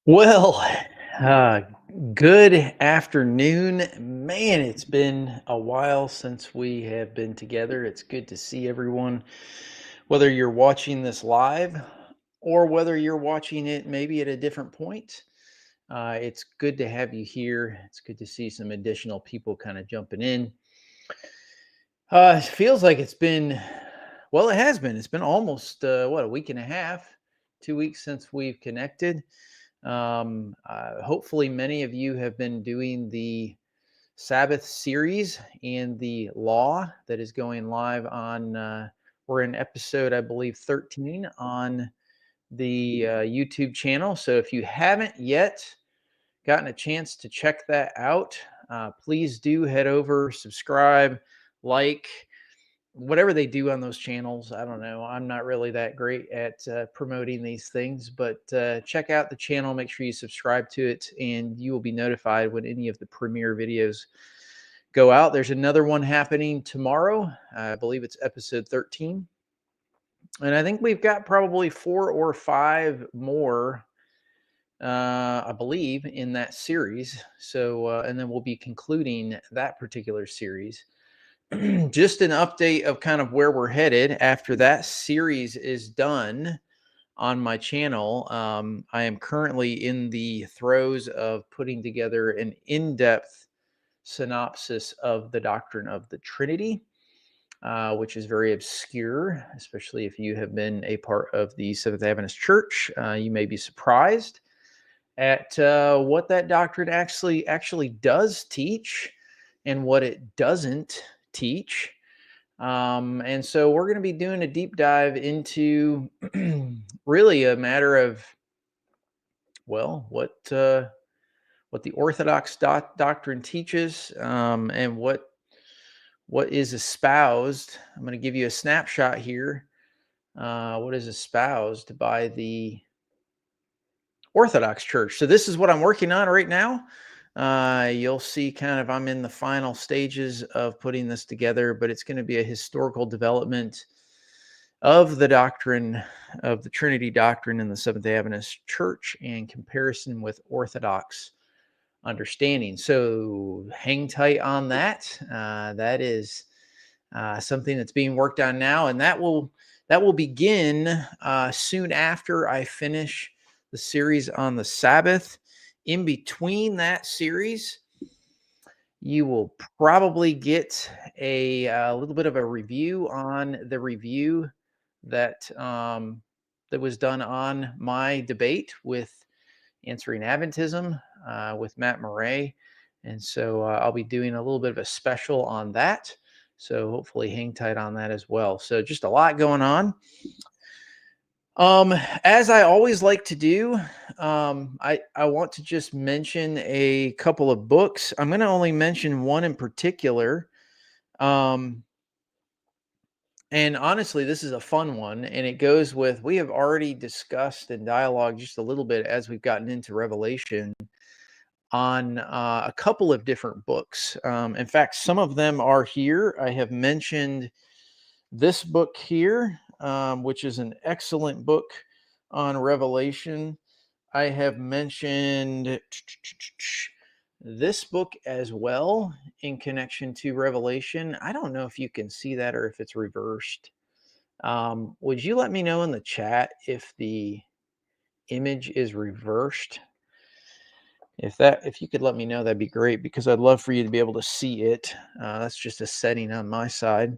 Well, uh, good afternoon. Man, it's been a while since we have been together. It's good to see everyone, whether you're watching this live or whether you're watching it maybe at a different point. It's good to have you here. It's good to see some additional people kind of jumping in. It feels like it's been, well, it has been. It's been almost, a week and a half, 2 weeks since we've connected. Hopefully, many of you have been doing the Sabbath series and the law that is going live on. We're in episode, I believe, 13 on the YouTube channel. So if you haven't yet gotten a chance to check that out, please do head over, subscribe, like whatever they do on those channels. I don't know. I'm not really that great at promoting these things, but check out the channel. Make sure you subscribe to it, and you will be notified when any of the premiere videos go out. There's another one happening tomorrow. I believe it's episode 13. And I think we've got probably 4 or 5 more, I believe, in that series. So, and then we'll be concluding that particular series. Just an update of kind of where we're headed after that series is done on my channel. I am currently in the throes of putting together an in-depth synopsis of the doctrine of the Trinity, which is very obscure, especially if you have been a part of the Seventh Adventist Church. You may be surprised at what that doctrine actually does teach and what it doesn't teach. And so we're going to be doing a deep dive into really a matter of, well, what the Orthodox doctrine teaches, and what is espoused. I'm going to give you a snapshot here. What is espoused by the Orthodox Church. So this is what I'm working on right now. You'll see kind of I'm in the final stages of putting this together, but it's going to be a historical development of the doctrine of the Trinity doctrine in the Seventh-day Adventist Church in comparison with Orthodox understanding. So hang tight on that. That is something that's being worked on now, and that will begin soon after I finish the series on the Sabbath. In between that series, you will probably get a little bit of a review on the review that was done on my debate with Answering Adventism with Matt Murray. And so I'll be doing a little bit of a special on that. So hopefully hang tight on that as well. So just a lot going on. As I always like to do, I want to just mention a couple of books. I'm going to only mention one in particular. Um, and honestly, this is a fun one, and it goes with, we have already discussed and dialogued just a little bit as we've gotten into Revelation on a couple of different books. In fact, some of them are here. I have mentioned this book here, which is an excellent book on Revelation. I have mentioned this book as well in connection to Revelation. I don't know if you can see that or if it's reversed. Would you let me know in the chat if the image is reversed? If you could let me know, that'd be great, because I'd love for you to be able to see it. That's just a setting on my side.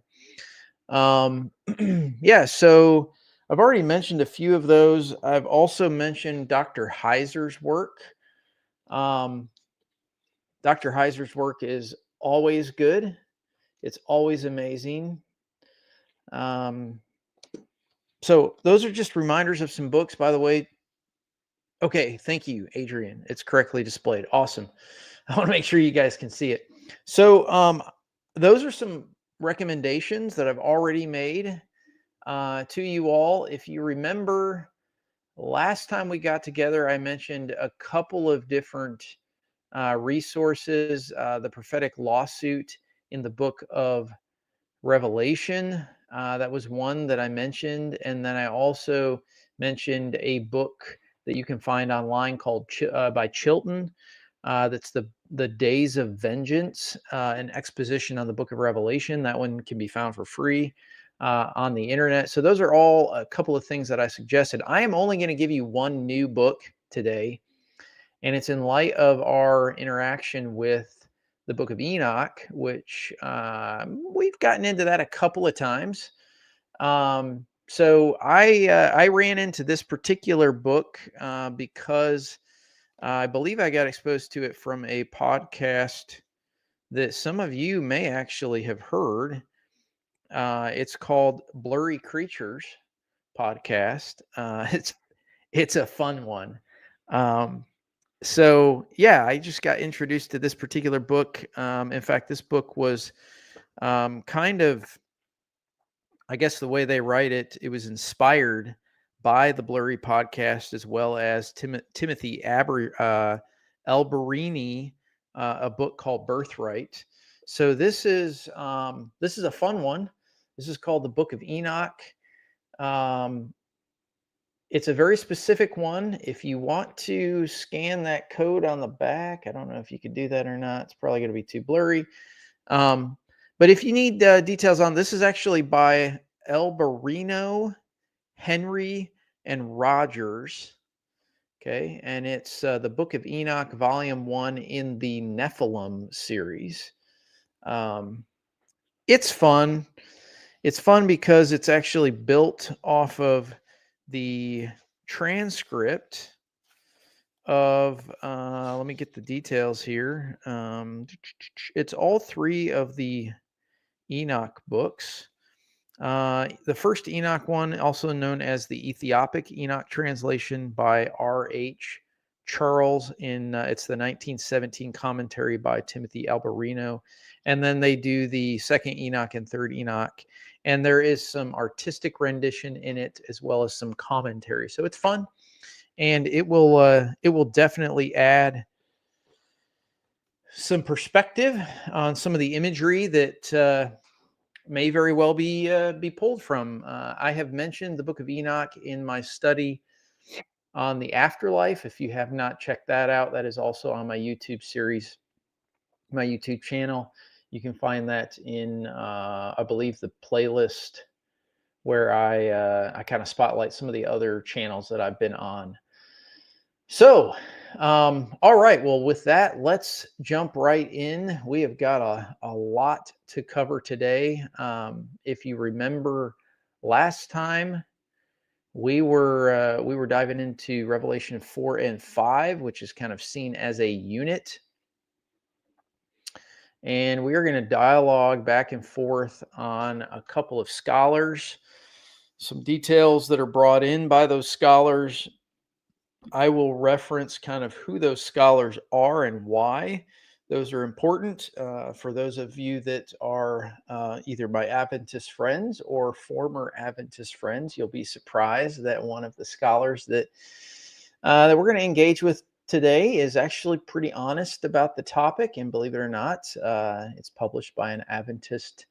Yeah, so I've already mentioned a few of those. I've also mentioned Dr. Heiser's work. Dr. Heiser's work is always good. It's always amazing. So those are just reminders of some books, by the way. Okay, thank you, Adrian. It's correctly displayed. Awesome. I want to make sure you guys can see it. So those are some recommendations that I've already made to you all. If you remember, last time we got together, I mentioned a couple of different resources. The prophetic lawsuit in the book of Revelation. That was one that I mentioned. And then I also mentioned a book that you can find online called by Chilton. That's the Days of Vengeance, an exposition on the Book of Revelation. That one can be found for free on the internet. So those are all a couple of things that I suggested. I am only going to give you one new book today, and it's in light of our interaction with the Book of Enoch, which we've gotten into that a couple of times. So I ran into this particular book because I believe I got exposed to it from a podcast that some of you may actually have heard. It's called Blurry Creatures podcast. It's a fun one. So yeah, I just got introduced to this particular book. In fact, this book was kind of, I guess the way they write it, it was inspired by the Blurry podcast, as well as Timothy Alberini, a book called Birthright. So this is a fun one. This is called the Book of Enoch. It's a very specific one. If you want to scan that code on the back, I don't know if you could do that or not. It's probably going to be too blurry. But if you need details on this, is actually by Alberino, Henry, and Rogers. Okay, and it's the Book of Enoch, Volume 1 in the Nephilim series. It's fun. It's fun because it's actually built off of the transcript of, let me get the details here. It's all three of the Enoch books. The first Enoch one, also known as the Ethiopic Enoch translation by R.H. Charles, it's the 1917 commentary by Timothy Alberino. And then they do the second Enoch and third Enoch. And there is some artistic rendition in it, as well as some commentary. So it's fun. And it will definitely add some perspective on some of the imagery that may very well be pulled from. I have mentioned the Book of Enoch in my study on the afterlife. If you have not checked that out, that is also on my YouTube series, my YouTube channel. You can find that in, I believe, the playlist where I kind of spotlight some of the other channels that I've been on. So, all right. Well, with that, let's jump right in. We have got a lot to cover today. If you remember last time, we were diving into Revelation 4 and 5, which is kind of seen as a unit. And we are going to dialogue back and forth on a couple of scholars, some details that are brought in by those scholars. I will reference kind of who those scholars are and why those are important. For those of you that are either my Adventist friends or former Adventist friends, you'll be surprised that one of the scholars that we're going to engage with today is actually pretty honest about the topic. And believe it or not, it's published by an Adventist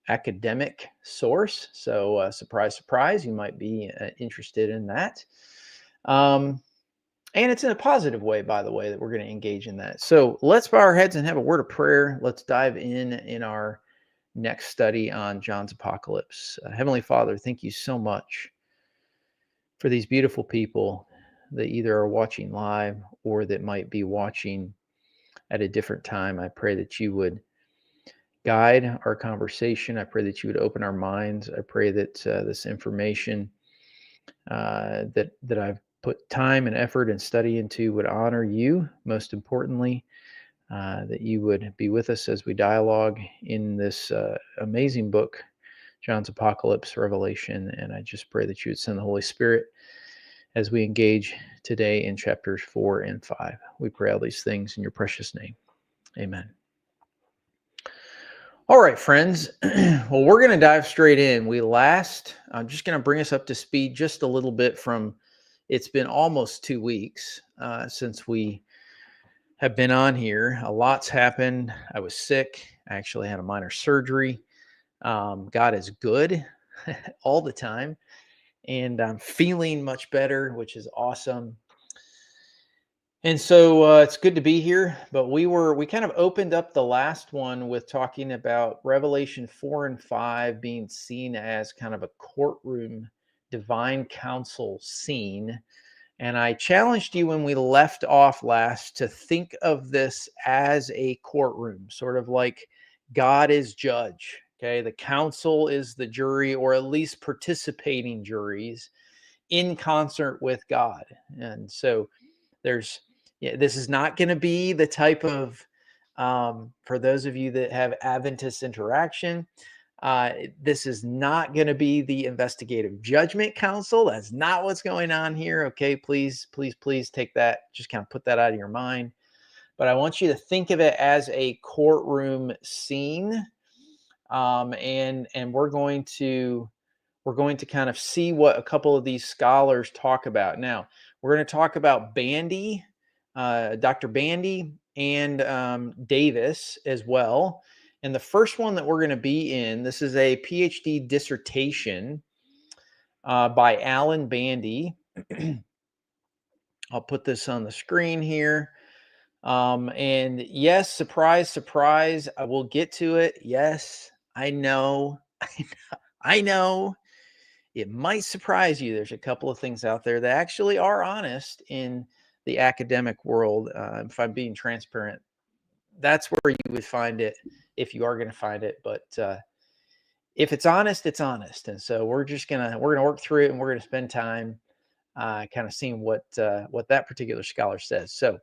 academic source. So surprise, surprise, you might be interested in that. And it's in a positive way, by the way, that we're going to engage in that. So let's bow our heads and have a word of prayer. Let's dive in our next study on John's Apocalypse. Heavenly Father, thank you so much for these beautiful people that either are watching live or that might be watching at a different time. I pray that you would guide our conversation. I pray that you would open our minds. I pray that this information that I've put time and effort and study into would honor you. Most importantly, that you would be with us as we dialogue in this amazing book, John's Apocalypse, Revelation. And I just pray that you would send the Holy Spirit as we engage today in chapters 4 and 5. We pray all these things in your precious name. Amen. All right, friends. Well, we're going to dive straight in. I'm just going to bring us up to speed just a little bit from, it's been almost 2 weeks since we have been on here. A lot's happened. I was sick. I actually had a minor surgery. God is good all the time. And I'm feeling much better, which is awesome. And so it's good to be here. But we kind of opened up the last one with talking about Revelation 4 and 5 being seen as kind of a courtroom divine council scene. And I challenged you when we left off last to think of this as a courtroom, sort of like God is judge. Okay. The council is the jury, or at least participating juries in concert with God. And so there's, yeah, this is not going to be the type of, for those of you that have Adventist interaction, this is not going to be the investigative judgment council. That's not what's going on here. Okay, please, please, please take that, just kind of put that out of your mind. But I want you to think of it as a courtroom scene, and we're going to kind of see what a couple of these scholars talk about. Now, we're going to talk about Bandy, Dr. Bandy, and Davis as well. And the first one that we're going to be in, this is a PhD dissertation by Alan Bandy. I'll put this on the screen here. And yes, surprise, surprise, I will get to it. Yes, I know. I know. It might surprise you. There's a couple of things out there that actually are honest in the academic world. If I'm being transparent, that's where you would find it if you are going to find it. But if it's honest, it's honest. And so we're gonna work through it, and we're gonna spend time kind of seeing what that particular scholar says. So,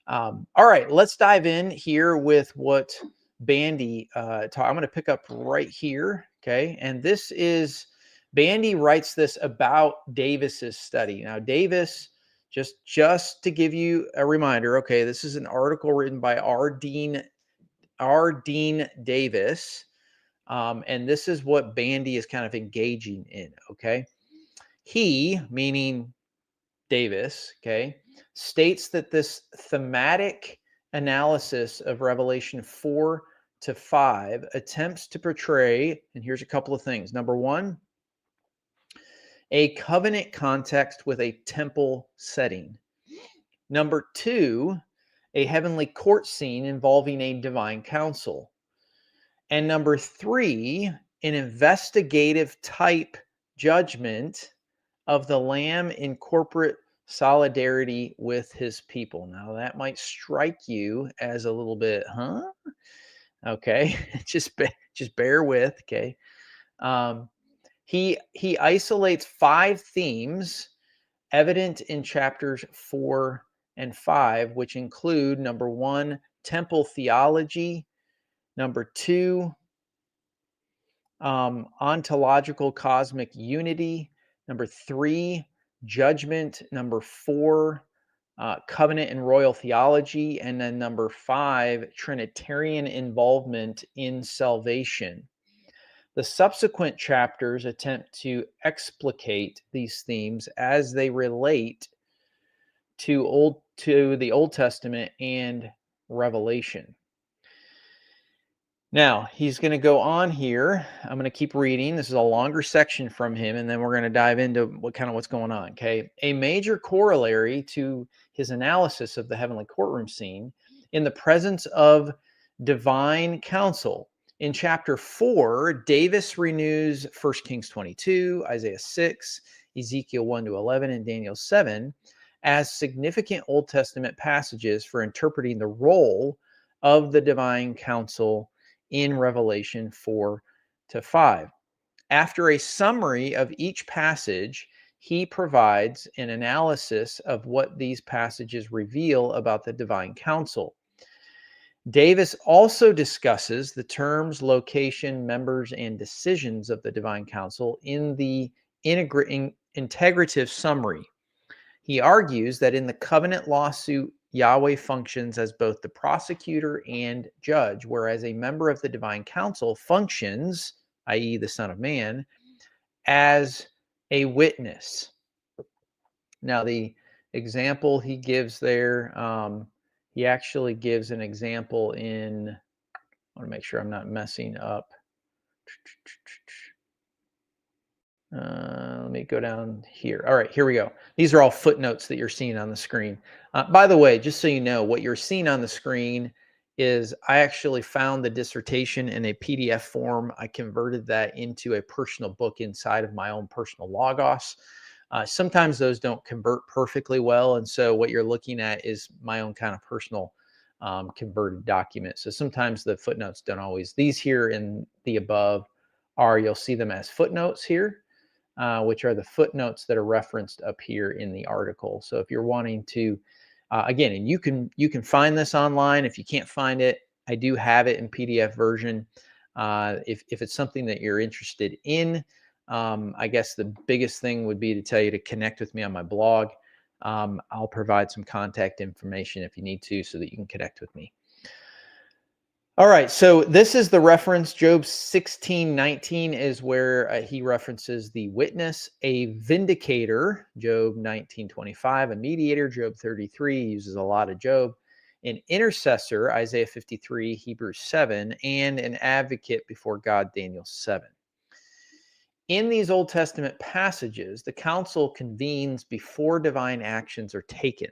all right, let's dive in here with what Bandy I'm going to pick up right here. Okay, and this is Bandy writes this about Davis's study. Now, Davis, just to give you a reminder, okay, this is an article written by R. Dean Davis, and this is what Bandy is kind of engaging in. Okay, he, meaning Davis, okay, states that this thematic analysis of Revelation 4 to 5 attempts to portray, and here's a couple of things. Number one, a covenant context with a temple setting. Number two, a heavenly court scene involving a divine council. And number three, an investigative type judgment of the Lamb in corporate solidarity with his people. Now, that might strike you as a little bit, huh? Okay, just bear with. Okay, he isolates 5 themes evident in chapters 4 and 5, which include number 1, temple theology; number 2, ontological cosmic unity; number 3, judgment; number 4, covenant and royal theology; and then number 5, Trinitarian involvement in salvation. The subsequent chapters attempt to explicate these themes as they relate to the Old Testament and Revelation. Now, he's going to go on here. I'm going to keep reading. This is a longer section from him, and then we're going to dive into what's going on. Okay. A major corollary to his analysis of the heavenly courtroom scene in the presence of divine counsel. In chapter 4, Davis renews 1 Kings 22, Isaiah 6, Ezekiel 1 to 11, and Daniel 7 as significant Old Testament passages for interpreting the role of the divine counsel in Revelation 4 to 5. After a summary of each passage, he provides an analysis of what these passages reveal about the divine counsel. Davis also discusses the terms, location, members, and decisions of the divine council in the integrative summary. He argues that in the covenant lawsuit, Yahweh functions as both the prosecutor and judge, whereas a member of the divine council functions, i.e., the Son of Man, as a witness. Now, the example he gives there, he actually gives an example in, I want to make sure I'm not messing up. let me go down here. All right, here we go. These are all footnotes that you're seeing on the screen. By the way, just so you know, what you're seeing on the screen is I actually found the dissertation in a PDF form. I converted that into a personal book inside of my own personal Logos. Sometimes those don't convert perfectly well. And so what you're looking at is my own kind of personal converted document. So sometimes the footnotes don't always, these here in the above are, you'll see them as footnotes here, which are the footnotes that are referenced up here in the article. So if you're wanting to, again, and you can find this online. If you can't find it, I do have it in PDF version. If it's something that you're interested in, I guess the biggest thing would be to tell you to connect with me on my blog. I'll provide some contact information if you need to, so that you can connect with me. All right, so this is the reference. Job 16:19 is where he references the witness, a vindicator, Job 19:25, a mediator, Job 33, uses a lot of Job, an intercessor, Isaiah 53, Hebrews 7, and an advocate before God, Daniel 7. In these Old Testament passages, the council convenes before divine actions are taken,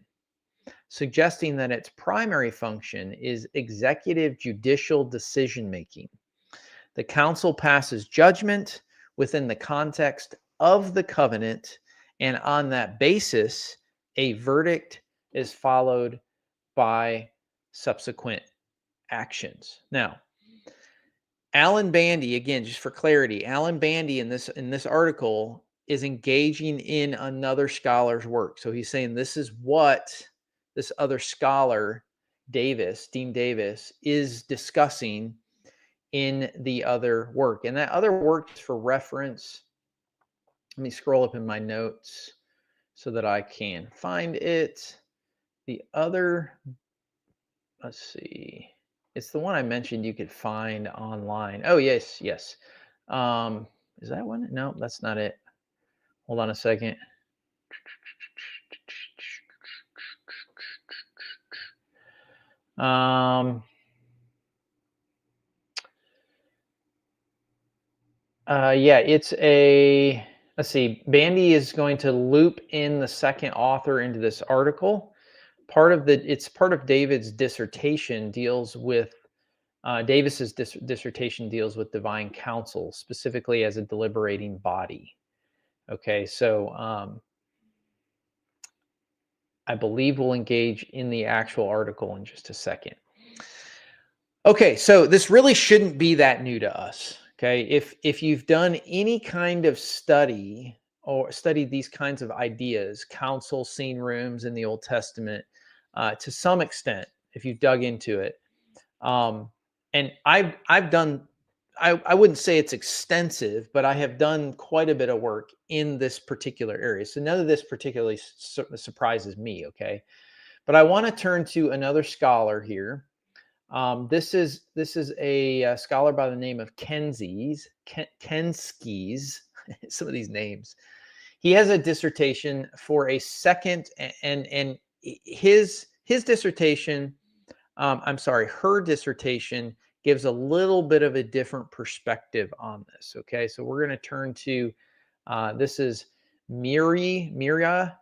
suggesting that its primary function is executive judicial decision making. The council passes judgment within the context of the covenant, and on that basis, a verdict is followed by subsequent actions. Now, Alan Bandy, again, just for clarity, Alan Bandy in this article is engaging in another scholar's work. So he's saying this is what this other scholar, Dean Davis, is discussing in the other work. And that other work, for reference, let me scroll up in my notes so that I can find it. The other, let's see. It's the one I mentioned you could find online. Oh, yes, yes. Is that one? No, that's not it. Hold on a second. Yeah, it's a, let's see, Bandy is going to loop in the second author into this article. It's part of David's dissertation deals with Davis's dissertation deals with divine counsel, specifically as a deliberating body. Okay, so I believe we'll engage in the actual article in just a second. Okay, so this really shouldn't be that new to us. Okay, if you've done any kind of study or studied these kinds of ideas, council scene rooms in the Old Testament, to some extent, if you've dug into it, and I've done, I wouldn't say it's extensive, but I have done quite a bit of work in this particular area. So none of this particularly surprises me, okay? But I want to turn to another scholar here. This is a scholar by the name of Kenskis, some of these names. He has a dissertation for a second, and his dissertation, her dissertation gives a little bit of a different perspective on this. Okay, so we're going to turn to, this is Miria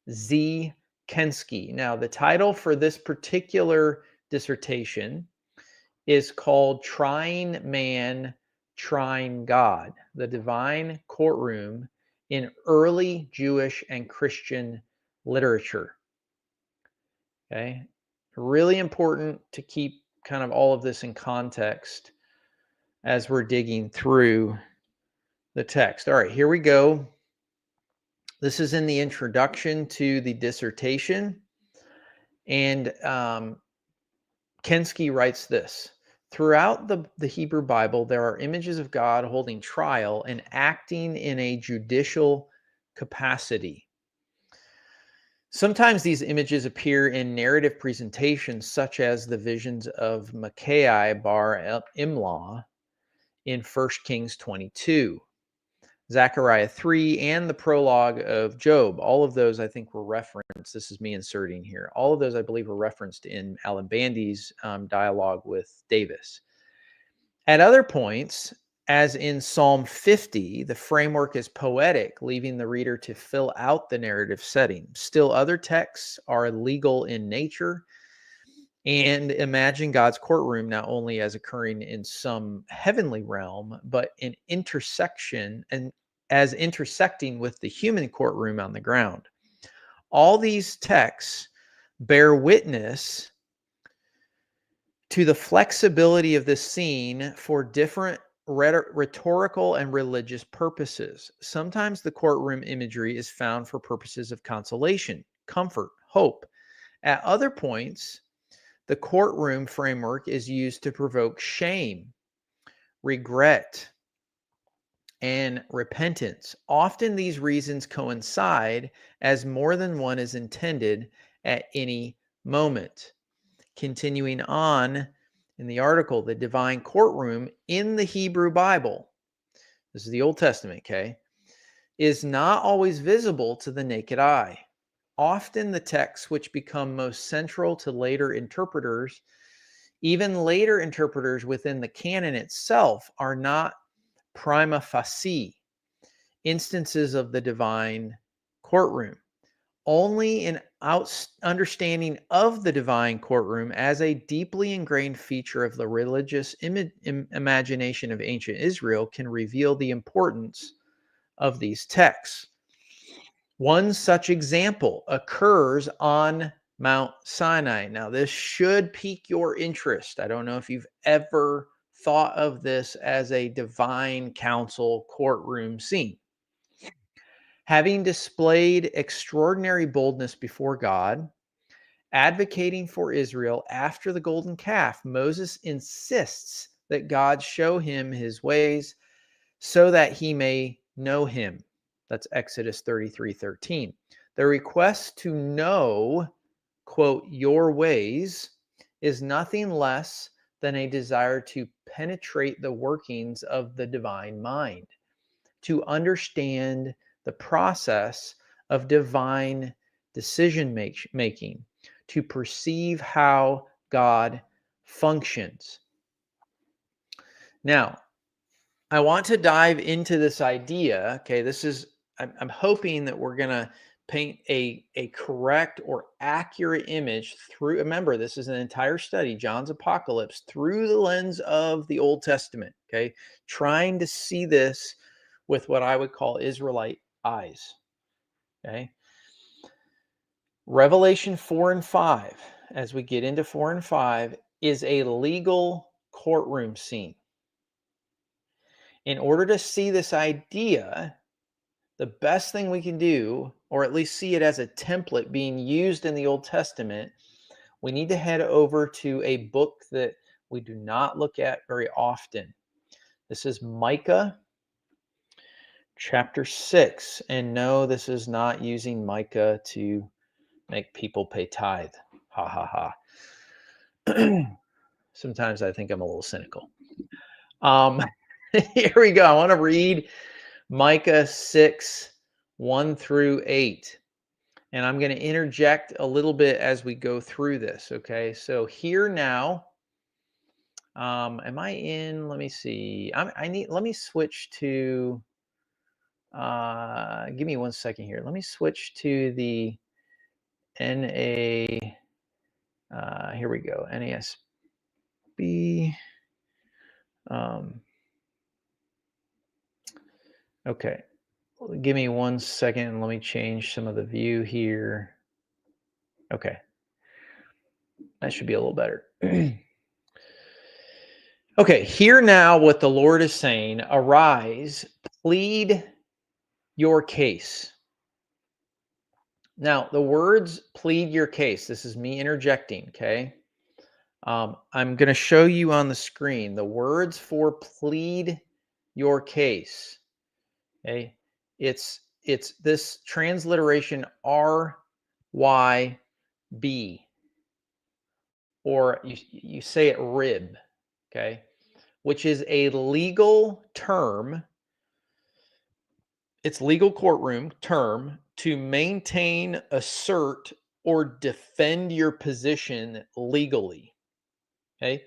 Z. Kensky. Now, the title for this particular dissertation is called Trying Man, Trying God, the Divine Courtroom in Early Jewish and Christian Literature. Okay, really important to keep kind of all of this in context as we're digging through the text. All right, here we go. This is in the introduction to the dissertation. And Kensky writes this: throughout the Hebrew Bible, there are images of God holding trial and acting in a judicial capacity. Sometimes these images appear in narrative presentations, such as the visions of Micaiah bar Imlah in 1 Kings 22, Zechariah 3, and the prologue of Job. All of those, I think, were referenced. This is me inserting here. All of those, I believe, were referenced in Alan Bandy's dialogue with Davis. At other points, As in Psalm 50, the framework is poetic, leaving the reader to fill out the narrative setting. Still, other texts are legal in nature and imagine God's courtroom not only as occurring in some heavenly realm, but in intersection and as intersecting with the human courtroom on the ground. All these texts bear witness to the flexibility of the scene for different rhetorical and religious purposes. Sometimes the courtroom imagery is found for purposes of consolation, comfort, hope. At other points, the courtroom framework is used to provoke shame, regret, and repentance. Often these reasons coincide as more than one is intended at any moment. Continuing on in the article, the divine courtroom in the Hebrew Bible, this is the Old Testament, okay, is not always visible to the naked eye. Often the texts which become most central to later interpreters, even later interpreters within the canon itself, are not prima facie instances of the divine courtroom. Only an understanding of the divine courtroom as a deeply ingrained feature of the religious imagination of ancient Israel can reveal the importance of these texts. One such example occurs on Mount Sinai. Now, this should pique your interest. I don't know if you've ever thought of this as a divine council courtroom scene. Having displayed extraordinary boldness before God, advocating for Israel after the golden calf, Moses insists that God show him his ways so that he may know him. That's Exodus 33:13. The request to know, quote, your ways is nothing less than a desire to penetrate the workings of the divine mind, to understand the process of divine decision making, to perceive how God functions. Now, I want to dive into this idea. Okay, I'm hoping that we're going to paint a correct or accurate image through, remember, this is an entire study, John's Apocalypse, through the lens of the Old Testament. Okay, trying to see this with what I would call Israelite eyes. Okay, Revelation 4 and 5, as we get into 4 and 5, is a legal courtroom scene. In order to see this idea, the best thing we can do, or at least see it as a template being used in the Old Testament, we need to head over to a book that we do not look at very often. This is Micah chapter 6. And no, this is not using Micah to make people pay tithe. Ha ha ha. Sometimes I think I'm a little cynical. Here we go. I want to read Micah 6, 1 through 8. And I'm going to interject a little bit as we go through this. Okay. So here now, am I in? Let me see. Let me switch to, give me 1 second here. Let me switch to the NA, here we go. NASB. Okay. Give me 1 second. Let me change some of the view here. Okay. That should be a little better. Okay, hear now what the Lord is saying. Arise, plead your case. Now, the words plead your case, this is me interjecting, okay? I'm going to show you on the screen the words for plead your case. Okay, it's this transliteration RYB, or you say it rib, okay, which is a legal term. It's legal courtroom term to maintain, assert, or defend your position legally. Okay,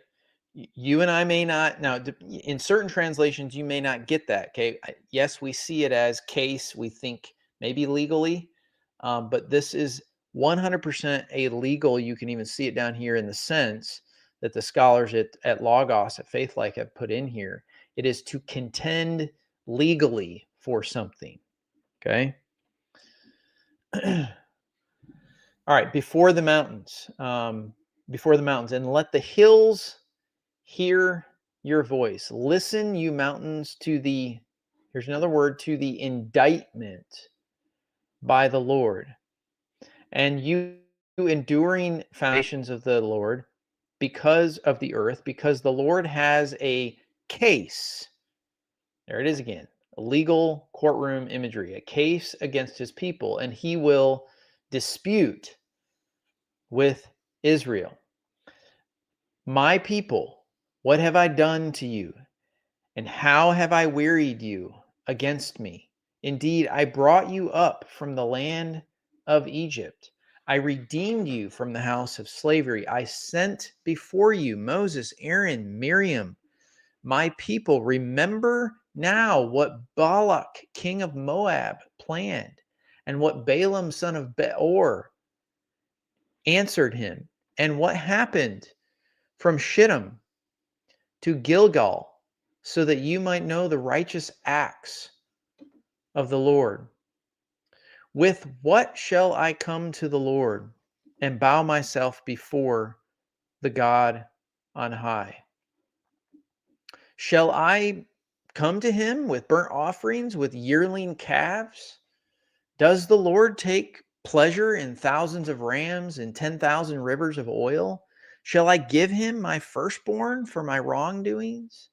You and I may not now. In certain translations, you may not get that. Okay, yes, we see it as case. We think maybe legally, but this is 100% a legal. You can even see it down here in the sense that the scholars at Logos at Faithlike have put in here. It is to contend legally for something. Okay. All right. Before the mountains, and let the hills hear your voice. Listen, you mountains, here's another word, to the indictment by the Lord. And you enduring foundations of the Lord, because of the earth, because the Lord has a case. There it is again. A legal courtroom imagery, a case against his people, and he will dispute with Israel. My people, what have I done to you? And how have I wearied you against me? Indeed, I brought you up from the land of Egypt. I redeemed you from the house of slavery. I sent before you Moses, Aaron, Miriam, my people. Remember now what Balak, king of Moab, planned, and what Balaam, son of Beor, answered him, and what happened from Shittim to Gilgal, so that you might know the righteous acts of the Lord. With what shall I come to the Lord and bow myself before the God on high? Shall I come to him with burnt offerings, with yearling calves? Does the Lord take pleasure in thousands of rams and 10,000 rivers of oil? Shall I give him my firstborn for my wrongdoings,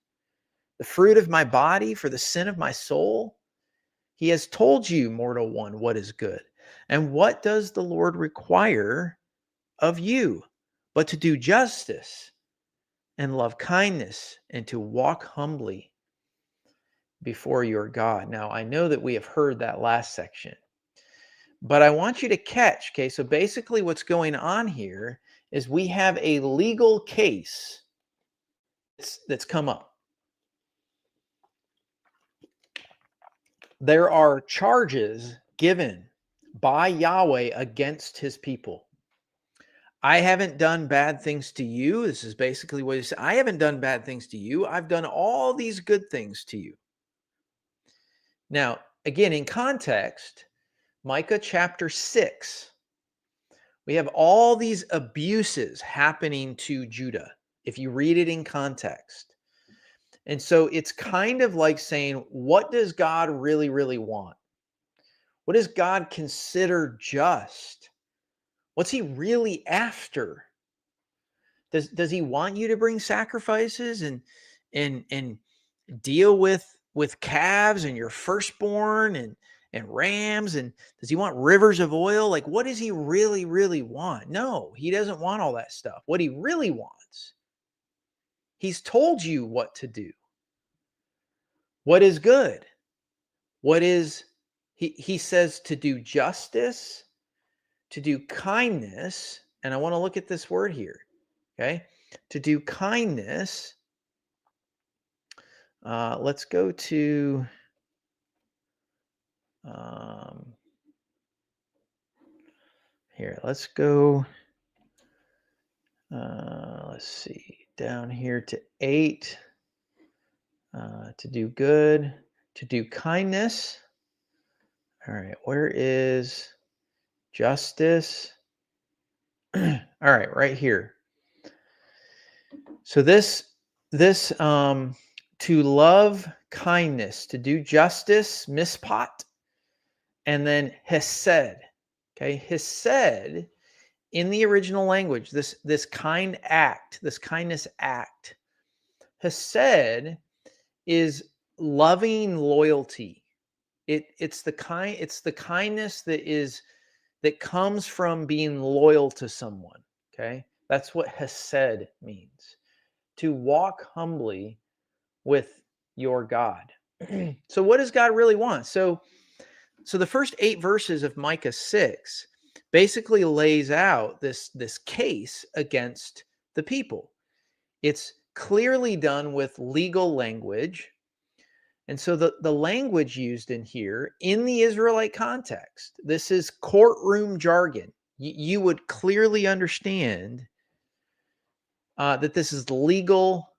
the fruit of my body for the sin of my soul? He has told you, mortal one, what is good. And what does the Lord require of you but to do justice and love kindness and to walk humbly before your God? Now, I know that we have heard that last section, but I want you to catch, okay, so basically what's going on here is we have a legal case that's come up. There are charges given by Yahweh against his people. I haven't done bad things to you. This is basically what he said. I haven't done bad things to you. I've done all these good things to you. Now, again, in context, Micah chapter 6, we have all these abuses happening to Judah, if you read it in context. And so it's kind of like saying, what does God really, really want? What does God consider just? What's he really after? Does he want you to bring sacrifices and deal with calves and your firstborn and rams, and does he want rivers of oil? Like, what does he really, really want? No, he doesn't want all that stuff. What he really wants, he's told you what to do. What is good? What is he says to do justice, to do kindness, and I want to look at this word here. Okay, to do kindness. Let's go to here. Let's go. Let's see, down here to 8. To do good, to do kindness. All right, where is justice? All right, right here. So this to love kindness, to do justice, mishpat, and then hesed. Okay, hesed in the original language, this kind act, this kindness act. Hesed is loving loyalty. It's the kindness that comes from being loyal to someone. Okay, that's what hesed means. To walk humbly with your God. So what does God really want? So the first 8 verses of Micah 6 basically lays out this case against the people. It's clearly done with legal language. And so the language used in here in the Israelite context, this is courtroom jargon. You would clearly understand that this is legal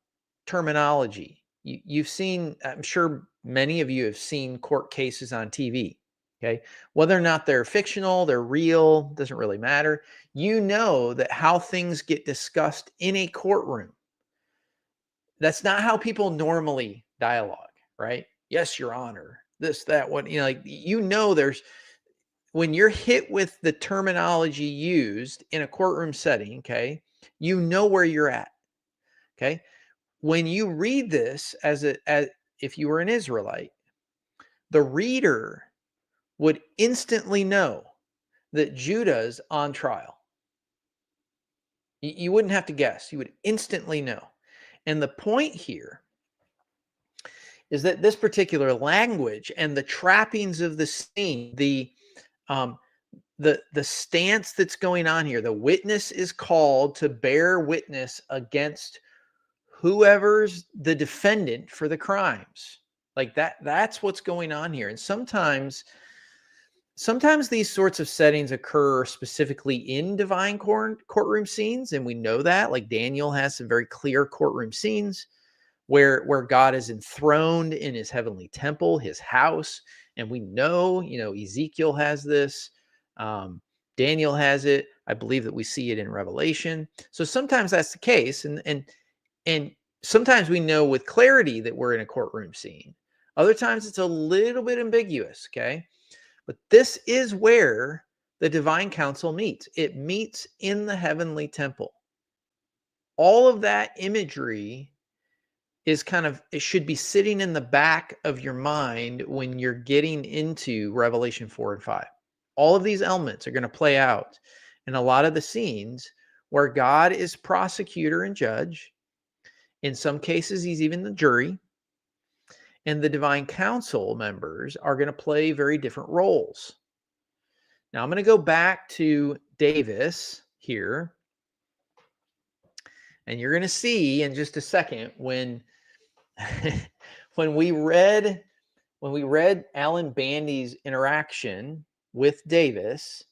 terminology. You've seen, I'm sure many of you have seen court cases on TV. Okay. Whether or not they're fictional, they're real, doesn't really matter. You know that how things get discussed in a courtroom. That's not how people normally dialogue, right? Yes, Your Honor. This, that, what, there's when you're hit with the terminology used in a courtroom setting, okay, you know where you're at. Okay. When you read this as if you were an Israelite, the reader would instantly know that Judah's on trial. You wouldn't have to guess. You would instantly know. And the point here is that this particular language and the trappings of the scene, um, the stance that's going on here, the witness is called to bear witness against whoever's the defendant for the crimes. Like that's what's going on here. And sometimes these sorts of settings occur specifically in divine courtroom scenes, and we know that. Like Daniel has some very clear courtroom scenes where God is enthroned in his heavenly temple, his house, and we know, Ezekiel has this, Daniel has it. I believe that we see it in Revelation. So sometimes that's the case, and sometimes we know with clarity that we're in a courtroom scene. Other times it's a little bit ambiguous, okay? But this is where the divine council meets. It meets in the heavenly temple. All of that imagery is it should be sitting in the back of your mind when you're getting into Revelation 4 and 5. All of these elements are going to play out in a lot of the scenes where God is prosecutor and judge. In some cases, he's even the jury. And the divine council members are going to play very different roles. Now, I'm going to go back to Davis here. And you're going to see in just a second when when we read Alan Bandy's interaction with Davis,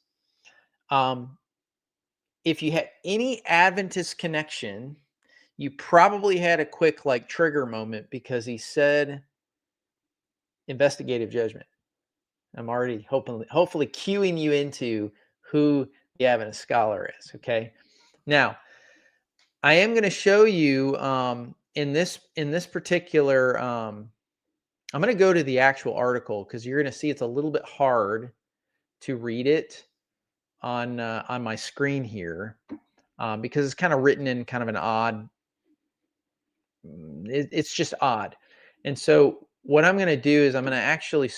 if you had any Adventist connection, you probably had a quick trigger moment because he said investigative judgment. I'm already hopefully cueing you into who the Adventist scholar is. Okay. Now, I am going to show you in this particular. I'm going to go to the actual article because you're going to see it's a little bit hard to read it on my screen here because it's kind of written in kind of an odd. It's just odd, and so what I'm going to do is I'm going to actually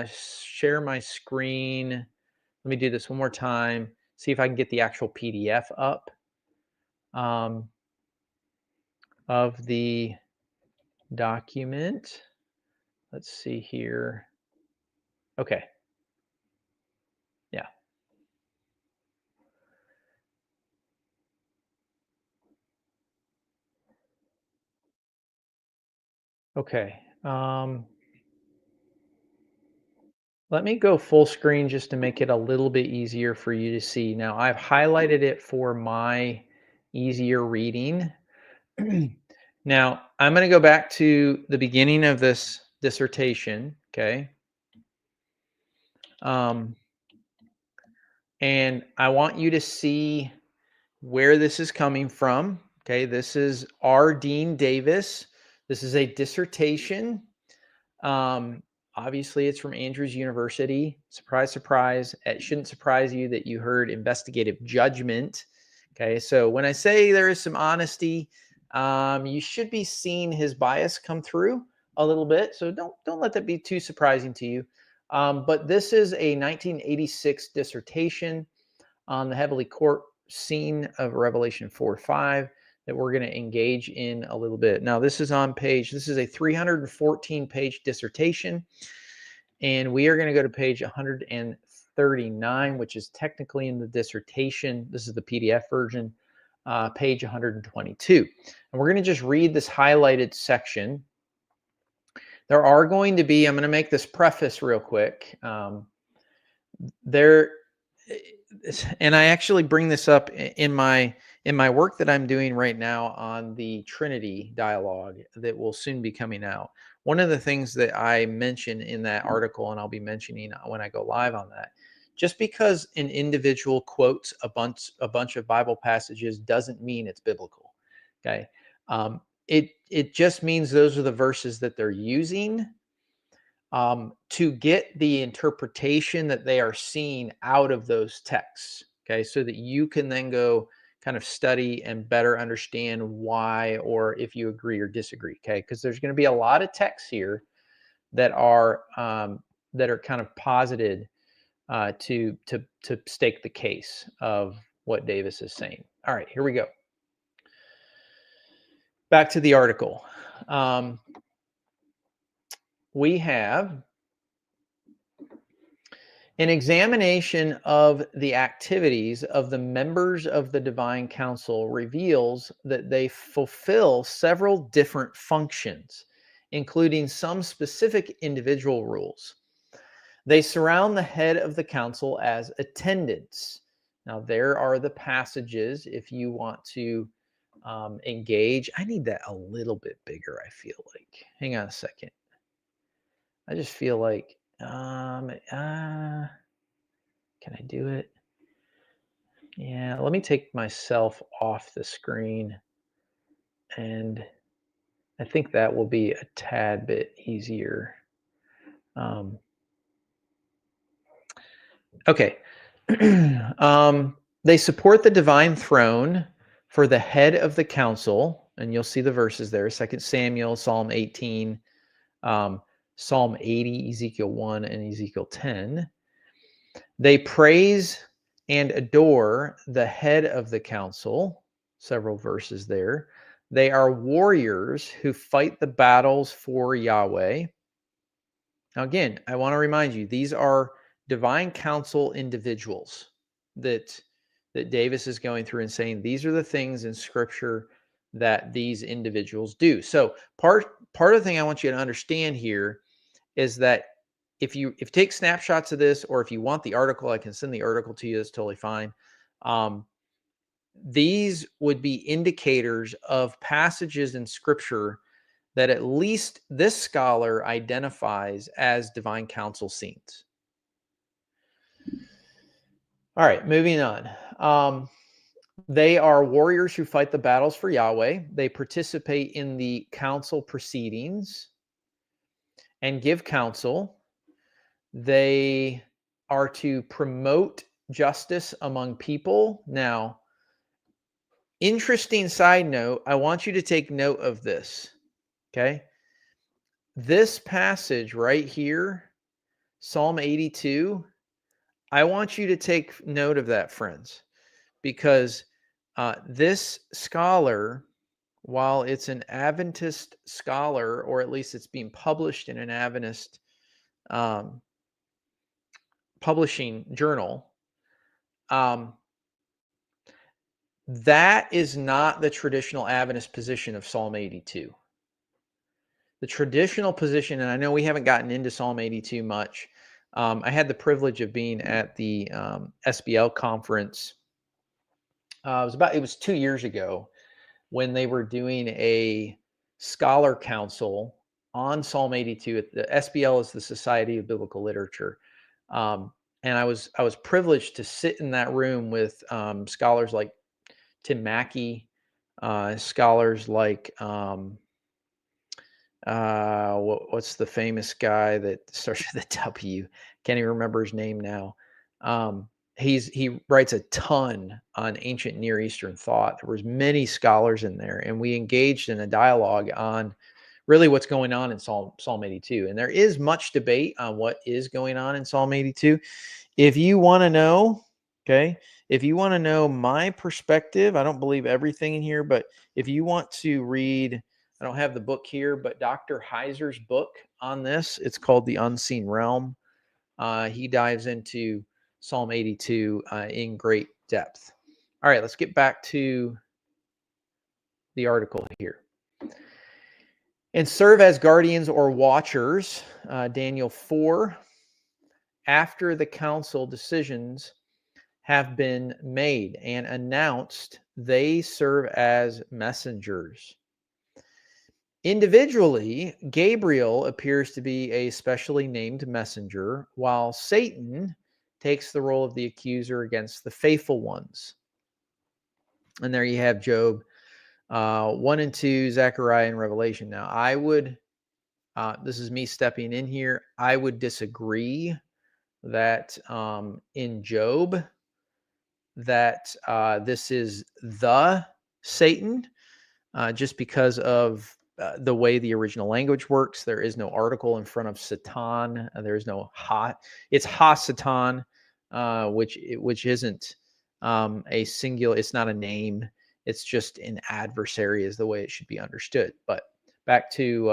share my screen. Let me do this one more time. See if I can get the actual PDF up of the document. Let's see here. Okay. Yeah. Okay. Let me go full screen just to make it a little bit easier for you to see. Now, I've highlighted it for my easier reading. Now, I'm going to go back to the beginning of this dissertation, okay? And I want you to see where this is coming from, okay? This is R. Dean Davis. This is a dissertation. Obviously, it's from Andrews University. Surprise, surprise. It shouldn't surprise you that you heard investigative judgment. Okay, so when I say there is some honesty, you should be seeing his bias come through a little bit. So don't let that be too surprising to you. But this is a 1986 dissertation on the heavenly court scene of Revelation 4-5 that we're going to engage in a little bit. Now, this is a 314-page dissertation, and we are going to go to page 139, which is technically in the dissertation. This is the PDF version. page 122. And we're going to just read this highlighted section. There are going to be, I'm going to make this preface real quick. There, and I actually bring this up in my work that I'm doing right now on the Trinity dialogue that will soon be coming out. One of the things that I mention in that article, and I'll be mentioning when I go live on that, just because an individual quotes a bunch of Bible passages doesn't mean it's biblical. Okay, it just means those are the verses that they're using to get the interpretation that they are seeing out of those texts. Okay, so that you can then go kind of study and better understand why, or if you agree or disagree. Okay, because there's going to be a lot of texts here that are kind of posited to stake the case of what Davis is saying. All right, here we go. Back to the article. We have an examination of the activities of the members of the divine council reveals that they fulfill several different functions, including some specific individual rules. They surround the head of the council as attendants. Now, there are the passages if you want to engage. I need that a little bit bigger, I feel like. Hang on a second. I just feel like, can I do it? Yeah, let me take myself off the screen, and I think that will be a tad bit easier. Okay. They support the divine throne for the head of the council, and you'll see the verses there, 2 Samuel, Psalm 18, Psalm 80, Ezekiel 1, and Ezekiel 10. They praise and adore the head of the council, several verses there. They are warriors who fight the battles for Yahweh. Now, again, I want to remind you, these are divine council individuals that Davis is going through and saying these are the things in Scripture that these individuals do. So part of the thing I want you to understand here is that if you take snapshots of this, or if you want the article, I can send the article to you. That's totally fine. These would be indicators of passages in Scripture that at least this scholar identifies as divine council scenes. All right, moving on. They are warriors who fight the battles for Yahweh. They participate in the council proceedings and give counsel. They are to promote justice among people. Now, interesting side note, I want you to take note of this. Okay. This passage right here, Psalm 82, I want you to take note of that, friends, because this scholar, while it's an Adventist scholar, or at least it's being published in an Adventist publishing journal, that is not the traditional Adventist position of Psalm 82. The traditional position, and I know we haven't gotten into Psalm 82 much. I had the privilege of being at the SBL conference. It was 2 years ago when they were doing a scholar council on Psalm 82. The SBL is the Society of Biblical Literature. And I was privileged to sit in that room with scholars like Tim Mackey, scholars like what's the famous guy that starts with a W? Can't even remember his name now. He writes a ton on ancient Near Eastern thought. There was many scholars in there, and we engaged in a dialogue on really what's going on in Psalm 82. And there is much debate on what is going on in Psalm 82. If you want to know, if you want to know my perspective, I don't believe everything in here, but if you want to read, I don't have the book here, but Dr. Heiser's book on this, it's called The Unseen Realm. He dives into Psalm 82 in great depth. All right, let's get back to the article here. And serve as guardians or watchers, Daniel 4, after the council decisions have been made and announced, they serve as messengers. Individually, Gabriel appears to be a specially named messenger, while Satan takes the role of the accuser against the faithful ones. And there you have Job 1 and 2, Zechariah, and Revelation. Now, I would, this is me stepping in here, I would disagree that in Job, that this is the Satan, just because of the way the original language works. There is no article in front of Satan. There is no ha. It's ha-Satan, which isn't a singular. It's not a name. It's just an adversary, is the way it should be understood. But back to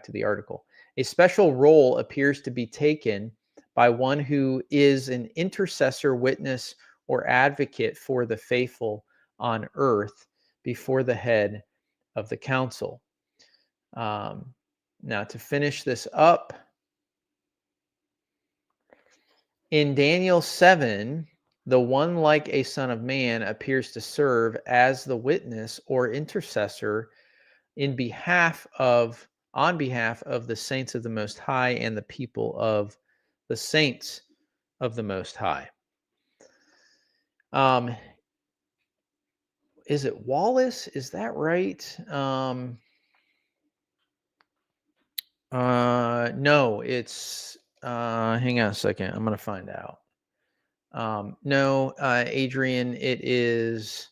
the article. A special role appears to be taken by one who is an intercessor, witness, or advocate for the faithful on earth before the head of the council. Now, to finish this up, in Daniel 7, the one like a son of man appears to serve as the witness or intercessor on behalf of the saints of the Most High and the people of the saints of the Most High. Is it Wallace? Is that right? No, it's hang on a second. I'm going to find out. No, Adrian, it is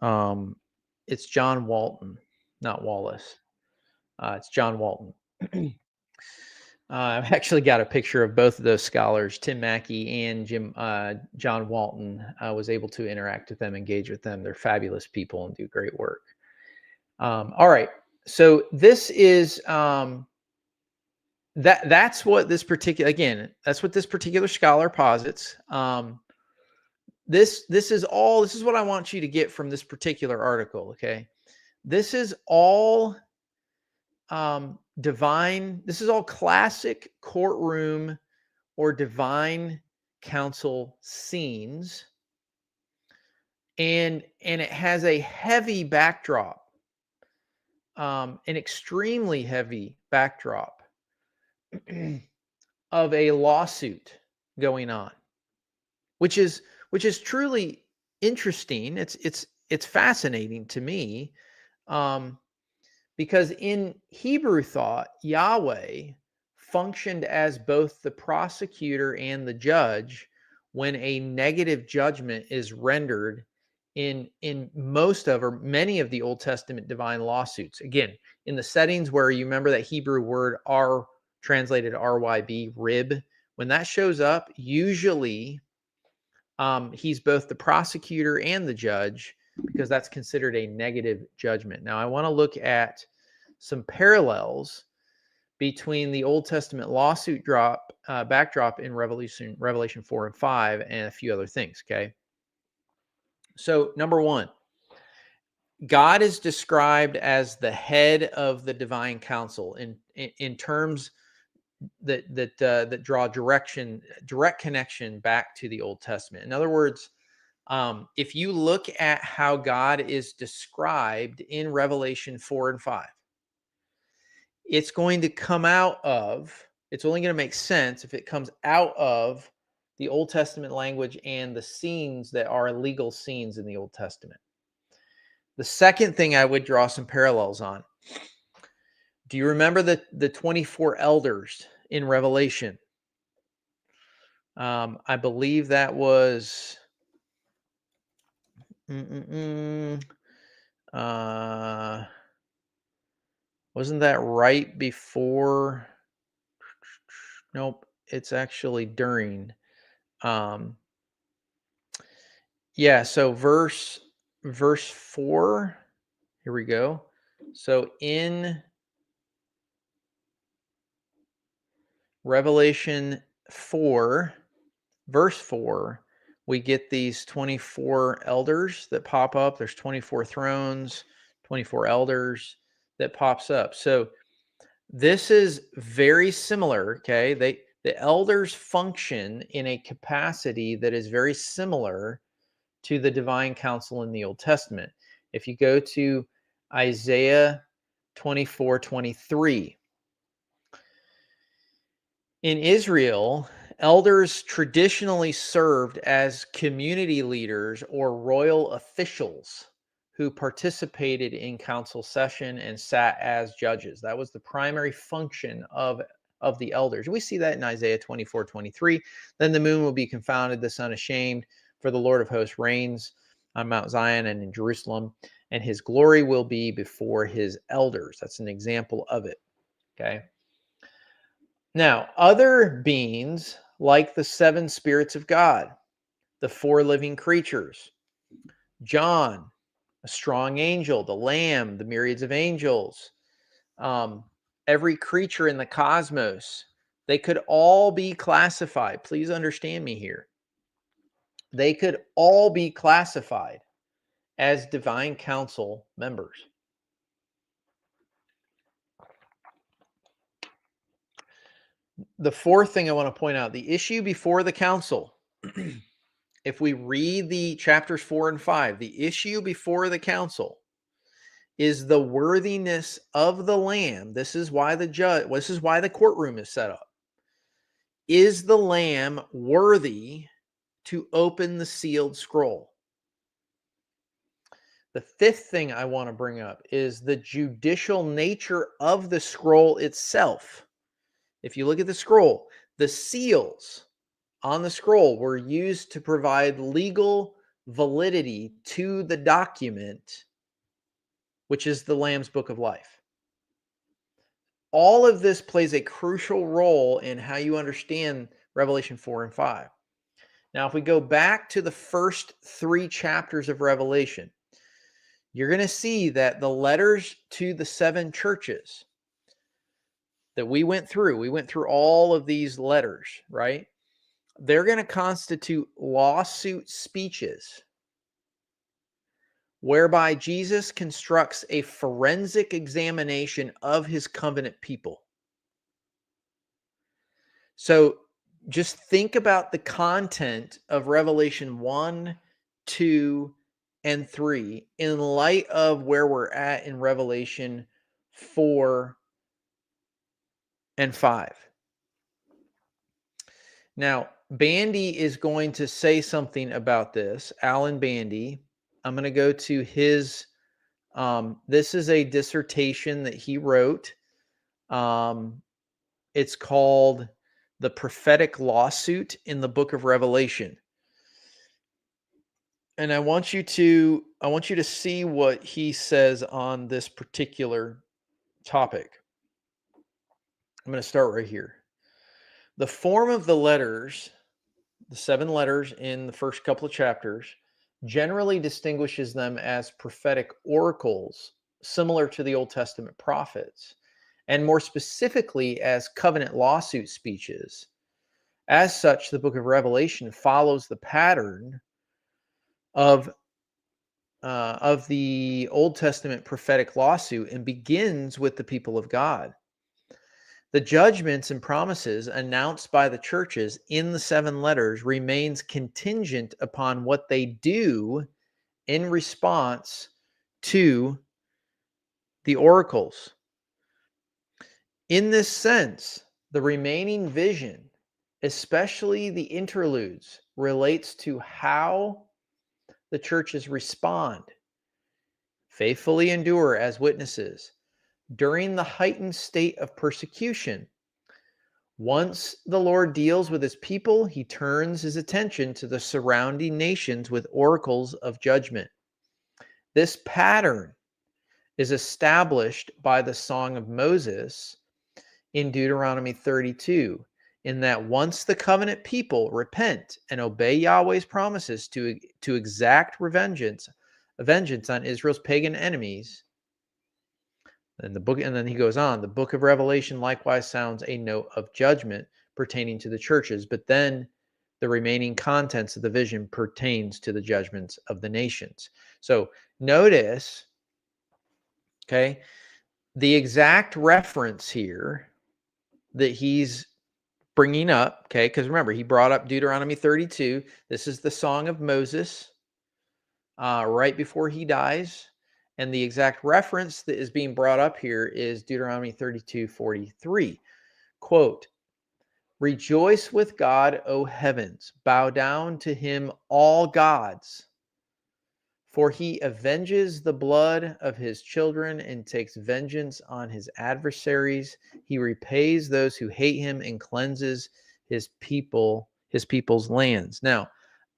it's John Walton, not Wallace. It's John Walton. I've actually got a picture of both of those scholars, Tim Mackey and John Walton. I was able to interact with them, engage with them. They're fabulous people and do great work. All right. So this is that's what this particular scholar posits. This is what I want you to get from this particular article. Okay. This is all divine. This is all classic courtroom or divine council scenes. And it has a heavy backdrop, an extremely heavy backdrop of a lawsuit going on, which is truly interesting. It's fascinating to me, because in Hebrew thought, Yahweh functioned as both the prosecutor and the judge when a negative judgment is rendered in most of or many of the Old Testament divine lawsuits. Again, in the settings where you remember that Hebrew word R, translated RYB, rib, when that shows up, usually he's both the prosecutor and the judge, because that's considered a negative judgment. Now, I want to look at some parallels between the Old Testament lawsuit backdrop in Revelation 4 and 5 and a few other things, okay? So, number one, God is described as the head of the divine council in terms that draw direct connection back to the Old Testament. In other words, if you look at how God is described in Revelation 4 and 5, it's going to come out of, it's only going to make sense if it comes out of the Old Testament language and the scenes that are legal scenes in the Old Testament. The second thing I would draw some parallels on. Do you remember the 24 elders in Revelation? I believe that was wasn't that right before? Nope, it's actually during. Yeah, so verse 4. Here we go. So in Revelation 4, verse 4, we get these 24 elders that pop up. There's 24 thrones, 24 elders that pops up. So this is very similar, okay? The elders function in a capacity that is very similar to the divine council in the Old Testament. If you go to Isaiah 24:23, in Israel, elders traditionally served as community leaders or royal officials who participated in council session and sat as judges. That was the primary function of the elders. We see that in Isaiah 24:23. Then the moon will be confounded, the sun ashamed, for the Lord of hosts reigns on Mount Zion and in Jerusalem, and his glory will be before his elders. That's an example of it. Okay. Now, other beings like the seven spirits of God, the four living creatures, John, a strong angel, the Lamb, the myriads of angels, every creature in the cosmos, they could all be classified. Please understand me here. They could all be classified as divine council members. The fourth thing I want to point out, the issue before the council, if we read the chapters 4 and 5, the issue before the council is the worthiness of the Lamb. This is why the courtroom is set up. Is the Lamb worthy to open the sealed scroll? The fifth thing I want to bring up is the judicial nature of the scroll itself. If you look at the scroll, the seals on the scroll were used to provide legal validity to the document, which is the Lamb's Book of Life. All of this plays a crucial role in how you understand Revelation 4 and 5. Now, if we go back to the first 3 chapters of Revelation, you're going to see that the letters to the 7 churches that we went through all of these letters, right? They're going to constitute lawsuit speeches whereby Jesus constructs a forensic examination of his covenant people. So just think about the content of Revelation 1, 2, and 3 in light of where we're at in Revelation 4 and 5. Now, Bandy is going to say something about this. Alan Bandy. I'm going to go to his, this is a dissertation that he wrote. It's called The Prophetic Lawsuit in the Book of Revelation. And I want you to see what he says on this particular topic. I'm going to start right here. The form of the letters, the 7 letters in the first couple of chapters, generally distinguishes them as prophetic oracles, similar to the Old Testament prophets, and more specifically as covenant lawsuit speeches. As such, the book of Revelation follows the pattern of the Old Testament prophetic lawsuit and begins with the people of God. The judgments and promises announced by the churches in the 7 letters remains contingent upon what they do in response to the oracles. In this sense, the remaining vision, especially the interludes, relates to how the churches respond, faithfully endure as witnesses during the heightened state of persecution. Once the Lord deals with his people, he turns his attention to the surrounding nations with oracles of judgment. This pattern is established by the Song of Moses in Deuteronomy 32, in that once the covenant people repent and obey Yahweh's promises to exact vengeance on Israel's pagan enemies, and then he goes on, the book of Revelation likewise sounds a note of judgment pertaining to the churches, but then the remaining contents of the vision pertains to the judgments of the nations. So notice Okay. The exact reference here that he's bringing up, okay, because remember, he brought up Deuteronomy 32. This is the Song of Moses right before he dies. And the exact reference that is being brought up here is Deuteronomy 32:43. Quote, "Rejoice with God, O heavens, bow down to him, all gods. For he avenges the blood of his children and takes vengeance on his adversaries. He repays those who hate him and cleanses his people's lands." Now,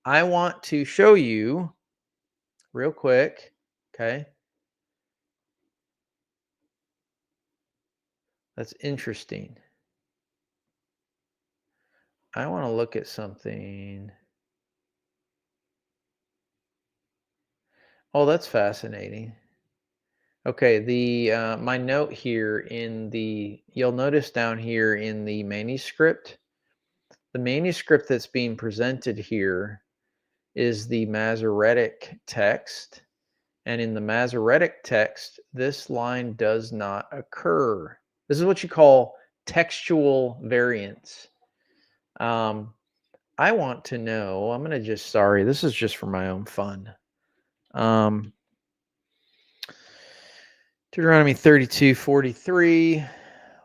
I want to show you real quick, okay? That's interesting. I want to look at something. Oh, that's fascinating. Okay, the my note here you'll notice down here in the manuscript that's being presented here is the Masoretic text. And in the Masoretic text, this line does not occur. This is what you call textual variance. I want to know, I'm going to just, sorry, this is just for my own fun. Deuteronomy 32:43.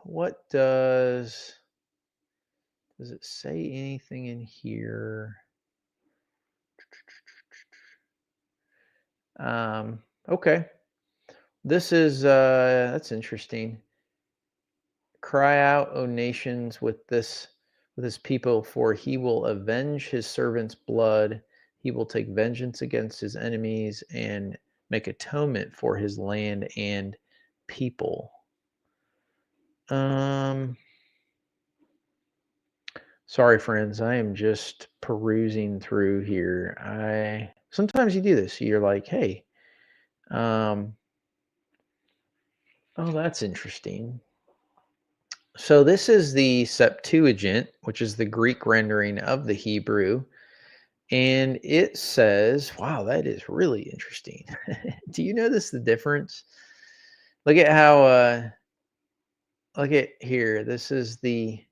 What does it say anything in here? Okay. This is that's interesting. Cry out, O nations, with his people, for he will avenge his servant's blood. He will take vengeance against his enemies and make atonement for his land and people. Sorry, friends, I am just perusing through here. Sometimes you do this. You're like, hey, oh, that's interesting. So this is the Septuagint, which is the Greek rendering of the Hebrew. And it says, wow, that is really interesting. Do you notice the difference? Look at how, look at here. This is the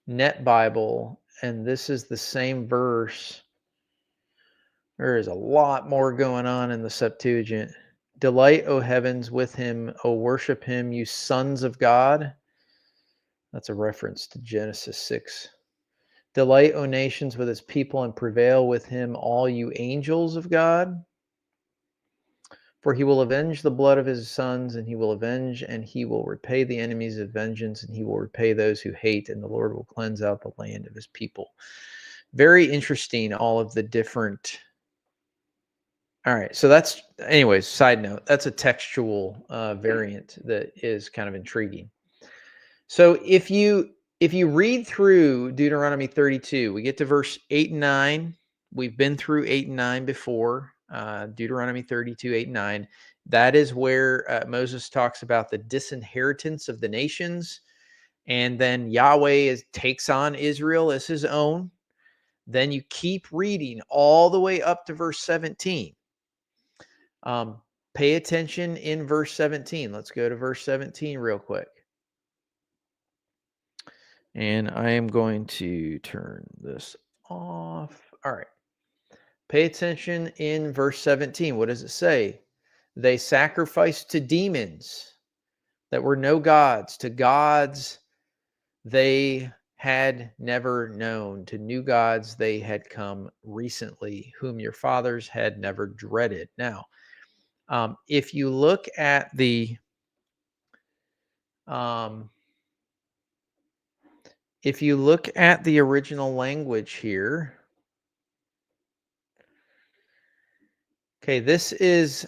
Net Bible, and this is the same verse. There is a lot more going on in the Septuagint. Delight, O heavens, with him, O worship him, you sons of God. That's a reference to Genesis 6. Delight, O nations, with his people, and prevail with him, all you angels of God. For he will avenge the blood of his sons, and he will avenge, and he will repay the enemies of vengeance, and he will repay those who hate, and the Lord will cleanse out the land of his people. Very interesting, all of the different. All right, so that's, anyways, side note, that's a textual variant that is kind of intriguing. So if you read through Deuteronomy 32, we get to verse 8 and 9. We've been through 8 and 9 before. Deuteronomy 32, 8 and 9. That is where Moses talks about the disinheritance of the nations. And then Yahweh takes on Israel as his own. Then you keep reading all the way up to verse 17. Pay attention in verse 17. Let's go to verse 17 real quick. And I am going to turn this off. All right. Pay attention in verse 17. What does it say? They sacrificed to demons that were no gods, to gods they had never known, to new gods they had come recently, whom your fathers had never dreaded. Now, if you look at the original language here, okay, this is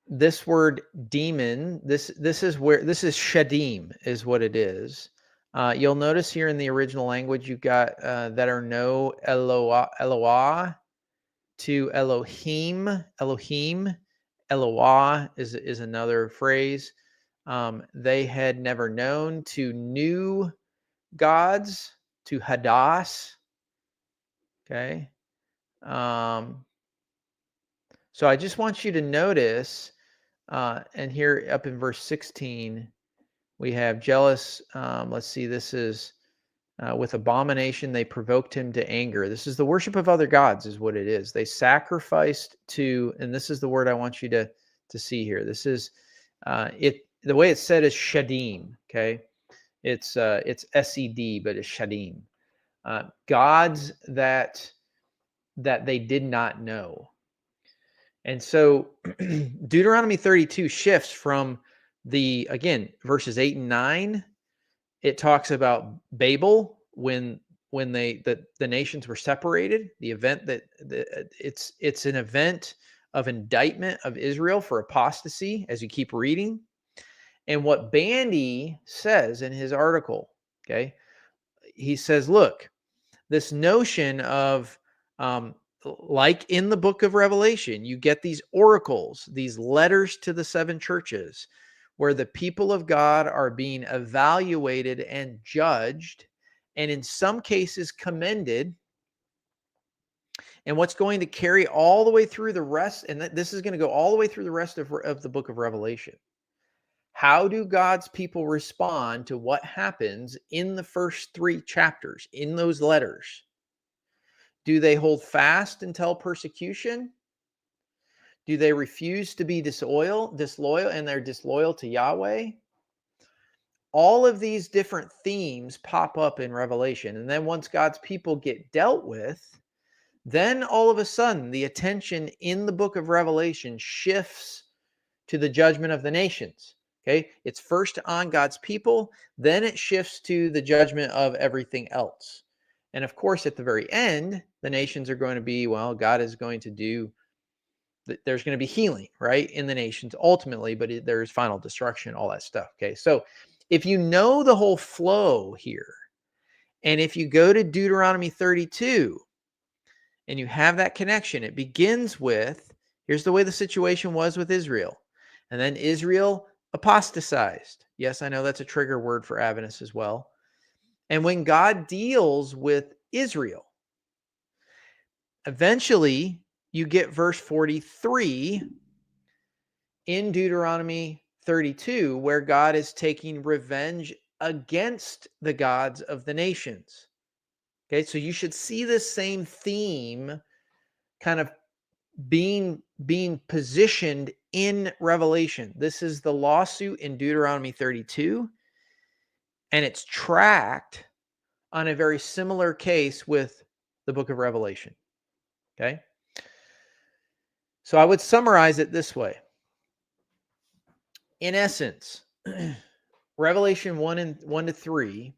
this word demon. This is shadim is what it is. You'll notice here in the original language you've got that are no Eloah to Elohim. Eloah is another phrase. They had never known, to new gods, to Hadass. Okay. So I just want you to notice And here up in verse 16, we have jealous. Let's see, this is with abomination, they provoked him to anger. This is the worship of other gods, is what it is. They sacrificed to, and this is the word I want you to see here. This is it. The way it's said is shadim. Okay, it's sed, but it's shadim. Gods that they did not know. And so Deuteronomy 32 shifts from again, verses 8 and 9. It talks about Babel when the nations were separated, the event that it's an event of indictment of Israel for apostasy as you keep reading. And what Bandy says in his article, okay, he says, look, this notion of like in the book of Revelation, you get these oracles, these letters to the seven churches, where the people of God are being evaluated and judged, and in some cases commended. And what's going to carry all the way through the rest, and this is going to go all the way through the rest of the book of Revelation. How do God's people respond to what happens in the first 3 chapters, in those letters? Do they hold fast until persecution? Do they refuse to be disloyal, and they're disloyal to Yahweh? All of these different themes pop up in Revelation. And then once God's people get dealt with, then all of a sudden the attention in the book of Revelation shifts to the judgment of the nations. Okay, it's first on God's people, then it shifts to the judgment of everything else. And of course, at the very end, the nations are going to be, well, God is going to do, there's going to be healing, right, in the nations ultimately, but there's final destruction, all that stuff. Okay, so if you know the whole flow here, and if you go to Deuteronomy 32 and you have that connection, it begins with, here's the way the situation was with Israel. And then Israel apostatized. Yes, I know that's a trigger word for Adventists as well. And when God deals with Israel, eventually you get verse 43 in Deuteronomy 32, where God is taking revenge against the gods of the nations. Okay, so you should see this same theme kind of being positioned in Revelation. This is the lawsuit in Deuteronomy 32, and it's tracked on a very similar case with the book of Revelation. Okay, so I would summarize it this way. In essence, Revelation 1 to 3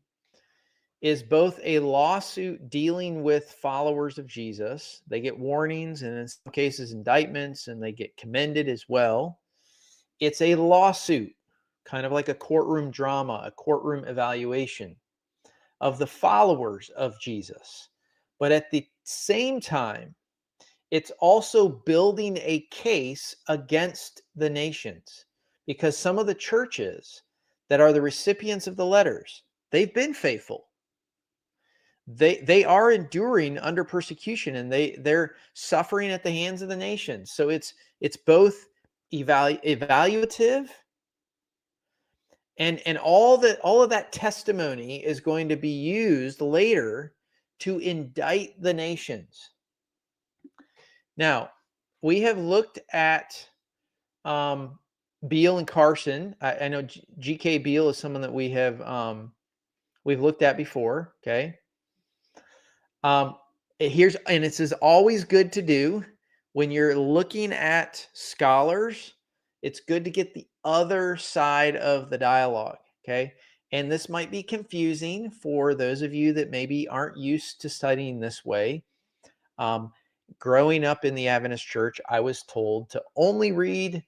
is both a lawsuit dealing with followers of Jesus. They get warnings and in some cases indictments, and they get commended as well. It's a lawsuit, kind of like a courtroom drama, a courtroom evaluation of the followers of Jesus. But at the same time, it's also building a case against the nations, because some of the churches that are the recipients of the letters, they've been faithful. They are enduring under persecution, and they're suffering at the hands of the nations. So it's both evaluative, and all of that testimony is going to be used later to indict the nations. Now, we have looked at Beale and Carson. I know G.K. Beale is someone that we've looked at before. Okay. And this is always good to do when you're looking at scholars. It's good to get the other side of the dialogue. Okay. And this might be confusing for those of you that maybe aren't used to studying this way. Growing up in the Adventist church, I was told to only read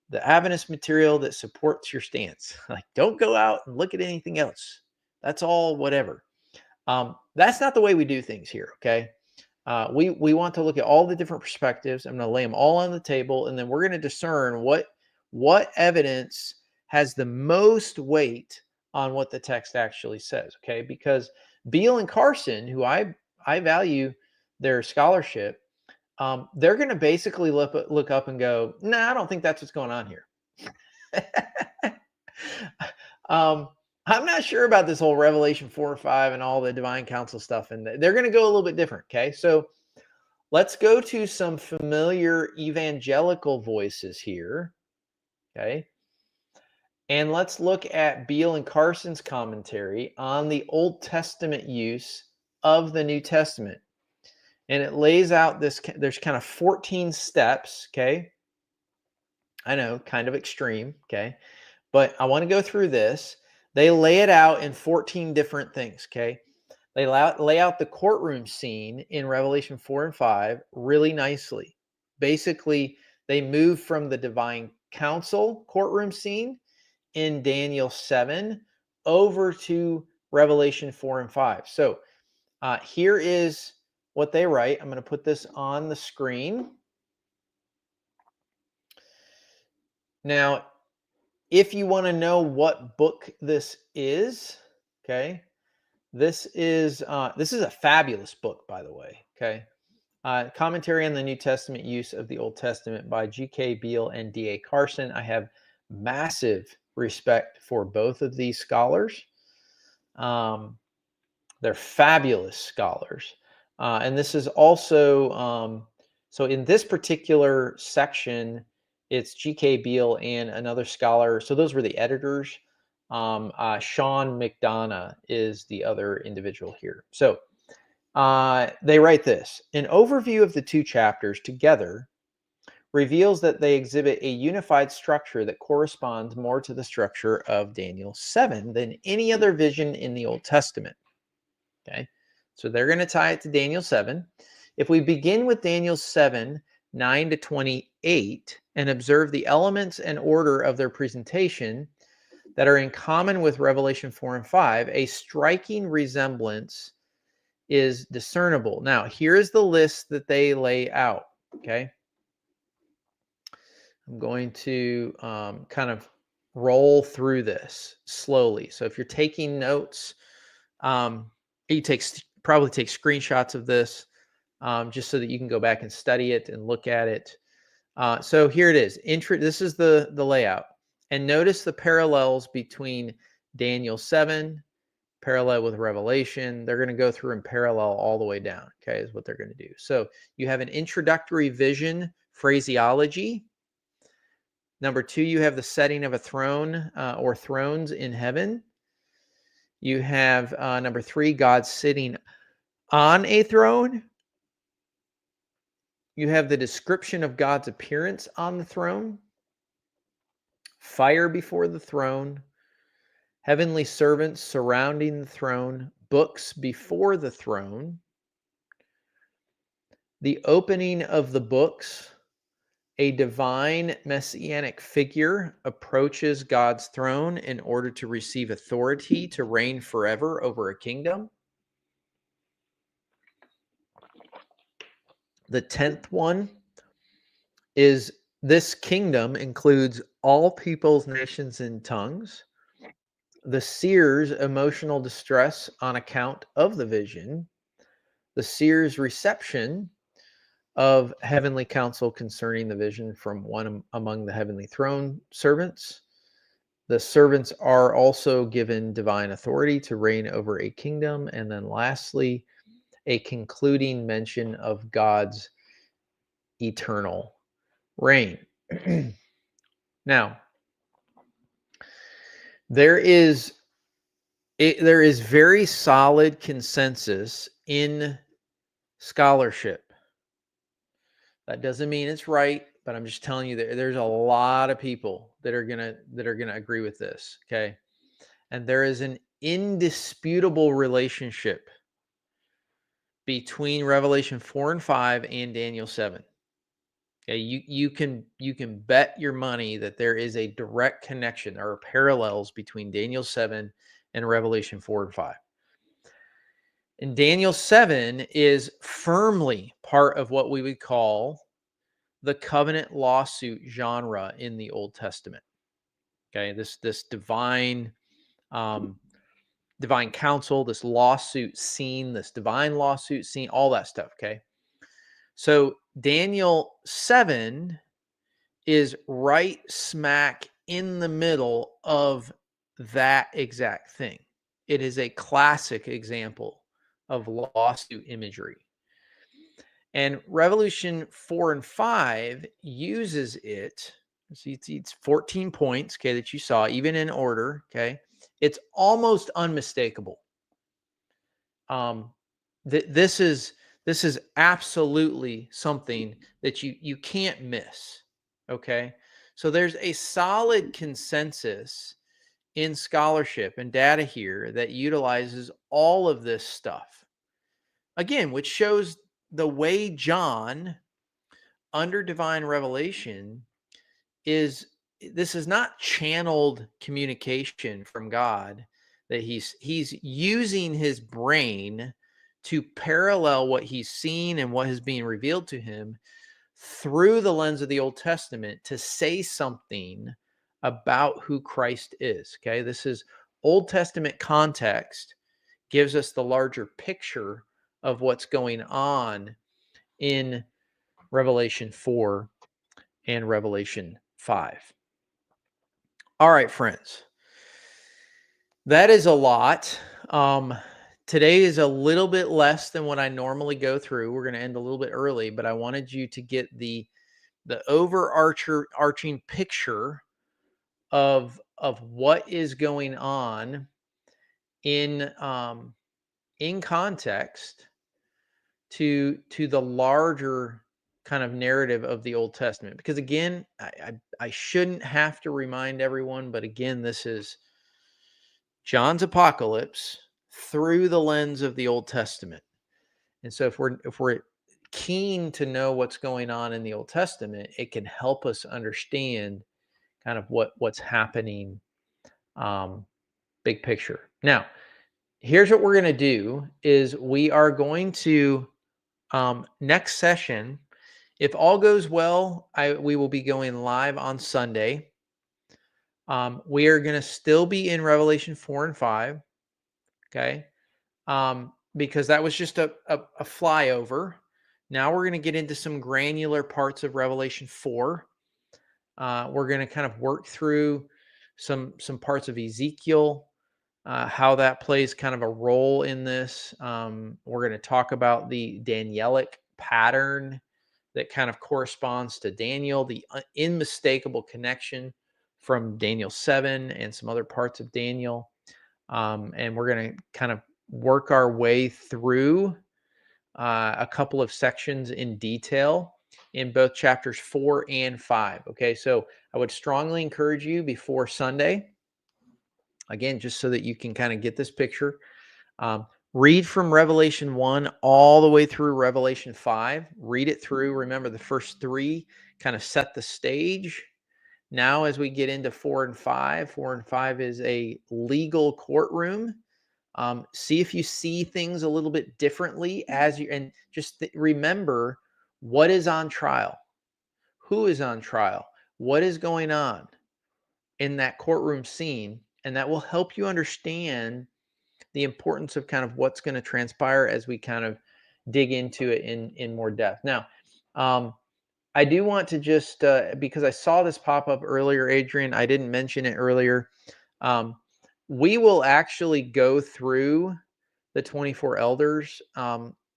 the Adventist material that supports your stance. Like, don't go out and look at anything else. That's all whatever. That's not the way we do things here, okay? We want to look at all the different perspectives. I'm going to lay them all on the table, and then we're going to discern what evidence has the most weight on what the text actually says, okay? Because Beale and Carson, who I value their scholarship, they're going to basically look up and go, nah, I don't think that's what's going on here. um, I'm not sure about this whole Revelation 4 and 5 and all the divine council stuff, and they're going to go a little bit different. Okay, so let's go to some familiar evangelical voices here. Okay, and let's look at Beale and Carson's commentary on the Old Testament use of the New Testament. And it lays out this, there's kind of 14 steps, okay? I know, kind of extreme, okay? But I want to go through this. They lay it out in 14 different things, okay? They lay out the courtroom scene in Revelation 4 and 5 really nicely. Basically, they move from the divine council courtroom scene in Daniel 7 over to Revelation 4 and 5. So here is what they write. I'm going to put this on the screen. Now, if you want to know what book this is, okay, this is a fabulous book, by the way. Okay, Commentary on the New Testament Use of the Old Testament by G.K. Beale and D.A. Carson. I have massive respect for both of these scholars. They're fabulous scholars. And this is also, so in this particular section, it's G.K. Beale and another scholar. So those were the editors. Sean McDonough is the other individual here. So they write this: an overview of the two chapters together reveals that they exhibit a unified structure that corresponds more to the structure of Daniel 7 than any other vision in the Old Testament. Okay, so they're going to tie it to Daniel 7. If we begin with Daniel 7, 9 to 28, and observe the elements and order of their presentation that are in common with Revelation 4 and 5, a striking resemblance is discernible. Now, here's the list that they lay out. Okay, I'm going to kind of roll through this slowly. So if you're taking notes, you probably take screenshots of this just so that you can go back and study it and look at it. So here it is. This is the layout. And notice the parallels between Daniel 7, parallel with Revelation. They're going to go through and parallel all the way down, okay, is what they're going to do. So you have an introductory vision phraseology. Number 2, you have the setting of a throne or thrones in heaven. You have number 3, God sitting on a throne. You have the description of God's appearance on the throne, fire before the throne, heavenly servants surrounding the throne, books before the throne, the opening of the books. A divine messianic figure approaches God's throne in order to receive authority to reign forever over a kingdom. The 10th one is this kingdom includes all peoples, nations, and tongues. The seer's emotional distress on account of the vision. The seer's reception of heavenly counsel concerning the vision from one among the heavenly throne servants. The servants are also given divine authority to reign over a kingdom. And then lastly, a concluding mention of God's eternal reign. Now, there is very solid consensus in scholarship. That doesn't mean it's right, but I'm just telling you that there's a lot of people that are gonna agree with this. Okay, and there is an indisputable relationship between Revelation 4 and 5 and Daniel 7. Okay, you can bet your money that there is a direct connection or parallels between Daniel 7 and Revelation 4 and 5. And Daniel 7 is firmly part of what we would call the covenant lawsuit genre in the Old Testament. Okay, this divine counsel, this lawsuit scene, this divine lawsuit scene, all that stuff. Okay, so Daniel 7 is right smack in the middle of that exact thing. It is a classic example of lawsuit imagery. And Revolution 4 and 5 uses it. So it's 14 points, okay, that you saw, even in order, okay? It's almost unmistakable. This is absolutely something that you can't miss, okay? So there's a solid consensus in scholarship and data here that utilizes all of this stuff. Again, which shows the way John, under divine revelation, this is not channeled communication from God, that he's using his brain to parallel what he's seen and what is being revealed to him through the lens of the Old Testament to say something about who Christ is. Okay, this is Old Testament context, gives us the larger picture of what's going on in Revelation 4 and Revelation 5. All right, friends. That is a lot. Today is a little bit less than what I normally go through. We're going to end a little bit early, but I wanted you to get the overarching picture of what is going on in context to the larger kind of narrative of the Old Testament. Because again, I shouldn't have to remind everyone, but again, this is John's apocalypse through the lens of the Old Testament. And so if we're keen to know what's going on in the Old Testament, it can help us understand kind of what's happening, big picture. Now, here's what we're going to do is we are going to next session, if all goes well, we will be going live on Sunday. We are going to still be in Revelation 4 and 5. Okay. Because that was just a flyover. Now we're going to get into some granular parts of Revelation 4. We're going to kind of work through some parts of Ezekiel, how that plays kind of a role in this. We're going to talk about the Danielic pattern that kind of corresponds to Daniel, the unmistakable connection from Daniel 7 and some other parts of Daniel. And we're going to kind of work our way through a couple of sections in detail in both chapters 4 and 5. Okay, so I would strongly encourage you before Sunday, again, just so that you can kind of get this picture, read from Revelation 1 all the way through Revelation 5. Read it through. Remember, the first 3 kind of set the stage. Now, as we get into 4 and 5 is a legal courtroom. See if you see things a little bit differently and just remember what is on trial, who is on trial, what is going on in that courtroom scene, and that will help you understand the importance of kind of what's going to transpire as we kind of dig into it in more depth. Now, I do want to just, because I saw this pop up earlier, Adrian, I didn't mention it earlier. We will actually go through the 24 elders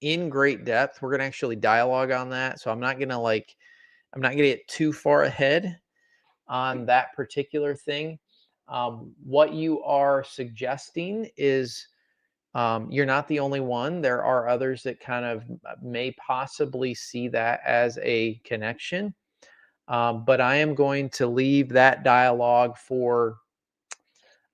in great depth. We're going to actually dialogue on that. So I'm not going to get too far ahead on that particular thing. What you are suggesting is you're not the only one. There are others that kind of may possibly see that as a connection. But I am going to leave that dialogue for,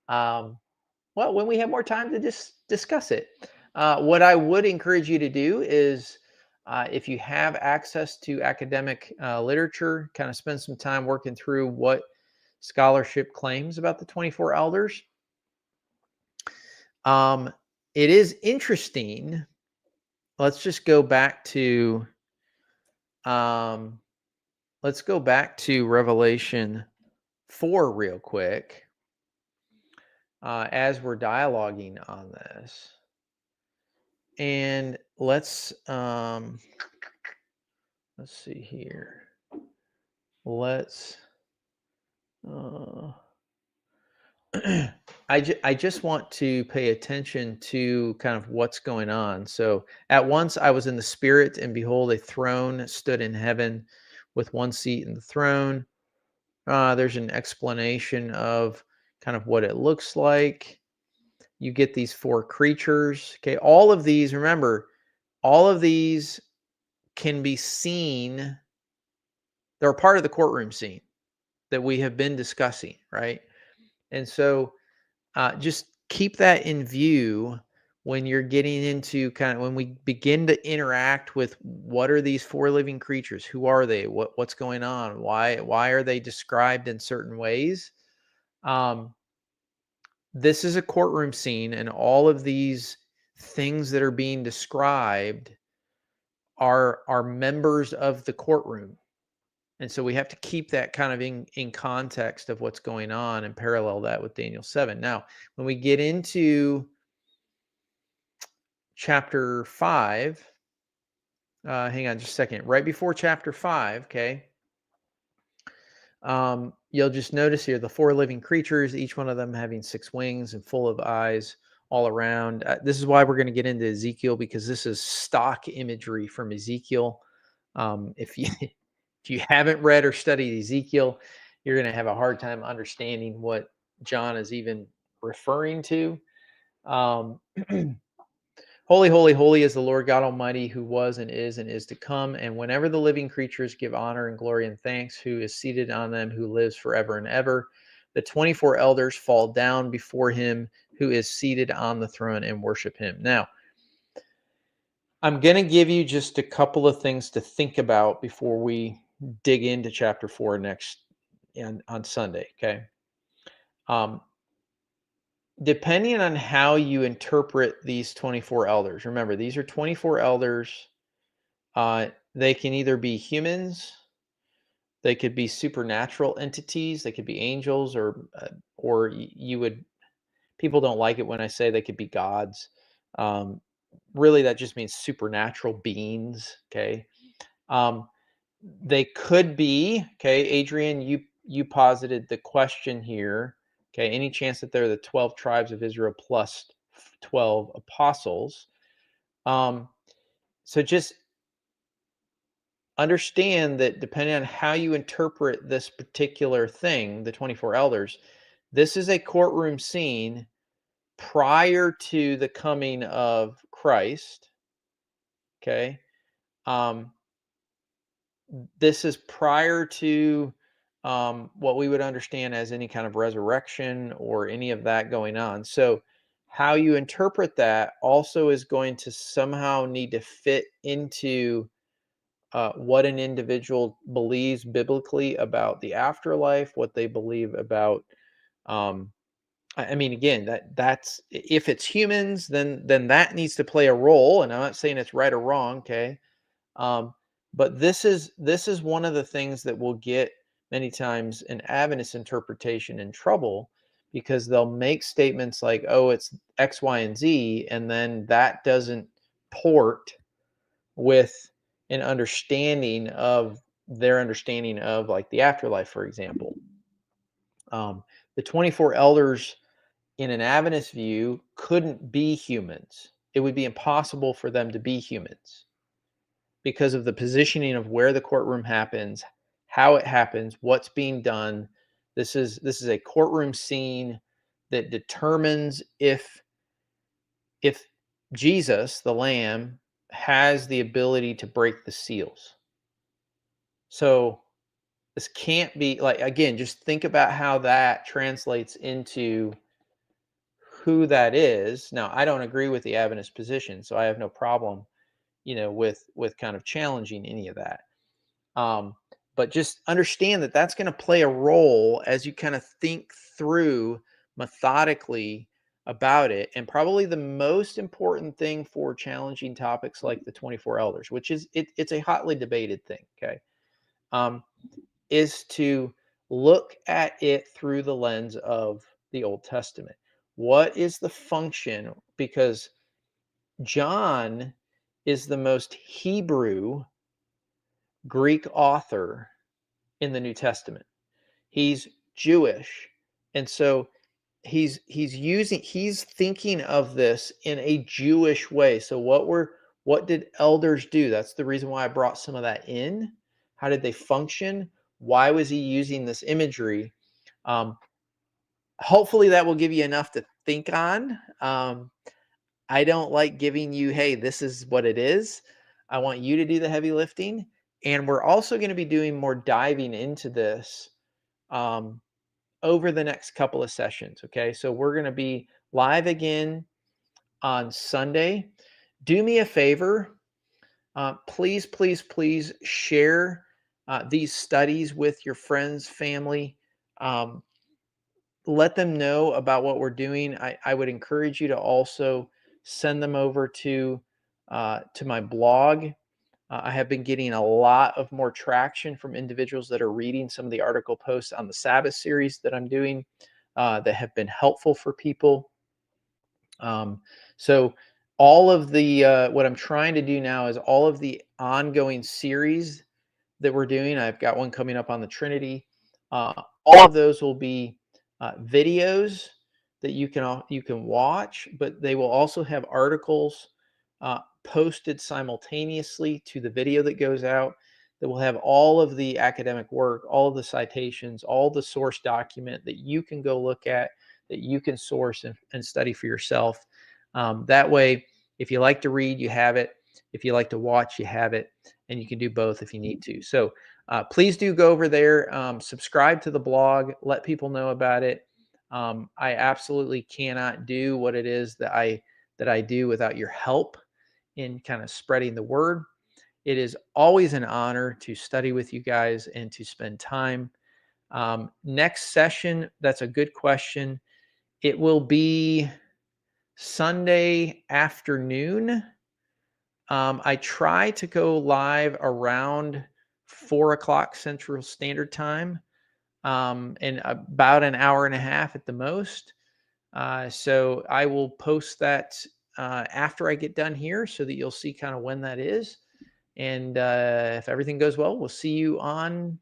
when we have more time to just discuss it. What I would encourage you to do is, if you have access to academic literature, kind of spend some time working through what scholarship claims about the 24 elders. It is interesting. Let's just go back to Revelation 4 real quick, as we're dialoguing on this. And let's see here. Let's Uh, I just want to pay attention to kind of what's going on. So at once I was in the spirit, and behold, a throne stood in heaven with one seat in the throne. There's an explanation of kind of what it looks like. You get these four creatures. Okay, all of these, remember, all of these can be seen. They're a part of the courtroom scene that we have been discussing, right? And so just keep that in view when you're getting into kind of when we begin to interact with what are these four living creatures, who are they, what's going on, why are they described in certain ways. This is a courtroom scene, and all of these things that are being described are members of the courtroom. And so we have to keep that kind of in context of what's going on and parallel that with Daniel 7. Now, when we get into chapter 5, hang on just a second. Right before chapter 5, okay, you'll just notice here the four living creatures, each one of them having six wings and full of eyes all around. This is why we're going to get into Ezekiel, because this is stock imagery from Ezekiel. If you if you haven't read or studied Ezekiel, you're going to have a hard time understanding what John is even referring to. Um, Holy, holy, holy is the Lord God Almighty, who was and is to come. And whenever the living creatures give honor and glory and thanks, who is seated on them, who lives forever and ever, the 24 elders fall down before him who is seated on the throne and worship him. Now, I'm going to give you just a couple of things to think about before we dig into chapter 4 next on Sunday, okay? Depending on how you interpret these 24 elders, remember, these are 24 elders. They can either be humans, they could be supernatural entities, they could be angels, or you would. People don't like it when I say they could be gods. Um, Really, that just means supernatural beings. Okay, um, they could be. Okay, Adrian, you posited the question here. Okay, any chance that they're the 12 tribes of Israel plus 12 apostles? So just understand that depending on how you interpret this particular thing, the 24 elders, this is a courtroom scene prior to the coming of Christ. Okay. Um, this is prior to what we would understand as any kind of resurrection or any of that going on. So, how you interpret that also is going to somehow need to fit into what an individual believes biblically about the afterlife, what they believe about. I mean, again, that's if it's humans, then that needs to play a role. And I'm not saying it's right or wrong, okay? Um, but this is one of the things that will get many times an Adventist interpretation in trouble, because they'll make statements like, "Oh, it's X, Y, and Z," and then that doesn't port with an understanding of their understanding of like the afterlife, for example. The 24 elders in an Adventist view couldn't be humans. It would be impossible for them to be humans because of the positioning of where the courtroom happens, how it happens, what's being done. This is a courtroom scene that determines if Jesus, the Lamb, has the ability to break the seals. So this can't be like, again, just think about how that translates into who that is. Now, I don't agree with the Adventist position, so I have no problem, with kind of challenging any of that. Um, but just understand that that's going to play a role as you kind of think through methodically about it. And probably the most important thing for challenging topics like the 24 elders, which is it's a hotly debated thing, okay, um, is to look at it through the lens of the Old Testament. What is the function? Because John is the most Hebrew Greek author in the New Testament. He's Jewish. And so he's thinking of this in a Jewish way. So what did elders do? That's the reason why I brought some of that in. How did they function? Why was he using this imagery? Hopefully that will give you enough to think on. I don't like giving you, hey, this is what it is. I want you to do the heavy lifting. And we're also going to be doing more diving into this um, over the next couple of sessions. Okay. So we're going to be live again on Sunday. Do me a favor. Please, please, please share these studies with your friends, family. Let them know about what we're doing. I would encourage you to also send them over to my blog. I have been getting a lot of more traction from individuals that are reading some of the article posts on the Sabbath series that I'm doing that have been helpful for people. So all of the what I'm trying to do now is all of the ongoing series that we're doing. I've got one coming up on the Trinity. All of those will be videos that you can watch, but they will also have articles posted simultaneously to the video that goes out. That will have all of the academic work, all of the citations, all the source document that you can go look at, that you can source and study for yourself. That way, if you like to read, you have it. If you like to watch, you have it, and you can do both if you need to. So please do go over there, subscribe to the blog, let people know about it. I absolutely cannot do what it is that I do without your help in kind of spreading the word. It is always an honor to study with you guys and to spend time. Next session, that's a good question. It will be Sunday afternoon. I try to go live around 4 o'clock Central Standard Time, and about an hour and a half at the most. So I will post that after I get done here so that you'll see kind of when that is. And if everything goes well, we'll see you on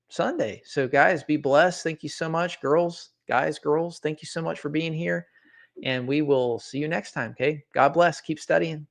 Sunday. So, guys, be blessed. Thank you so much, girls, guys, girls. Thank you so much for being here. And we will see you next time. Okay. God bless. Keep studying.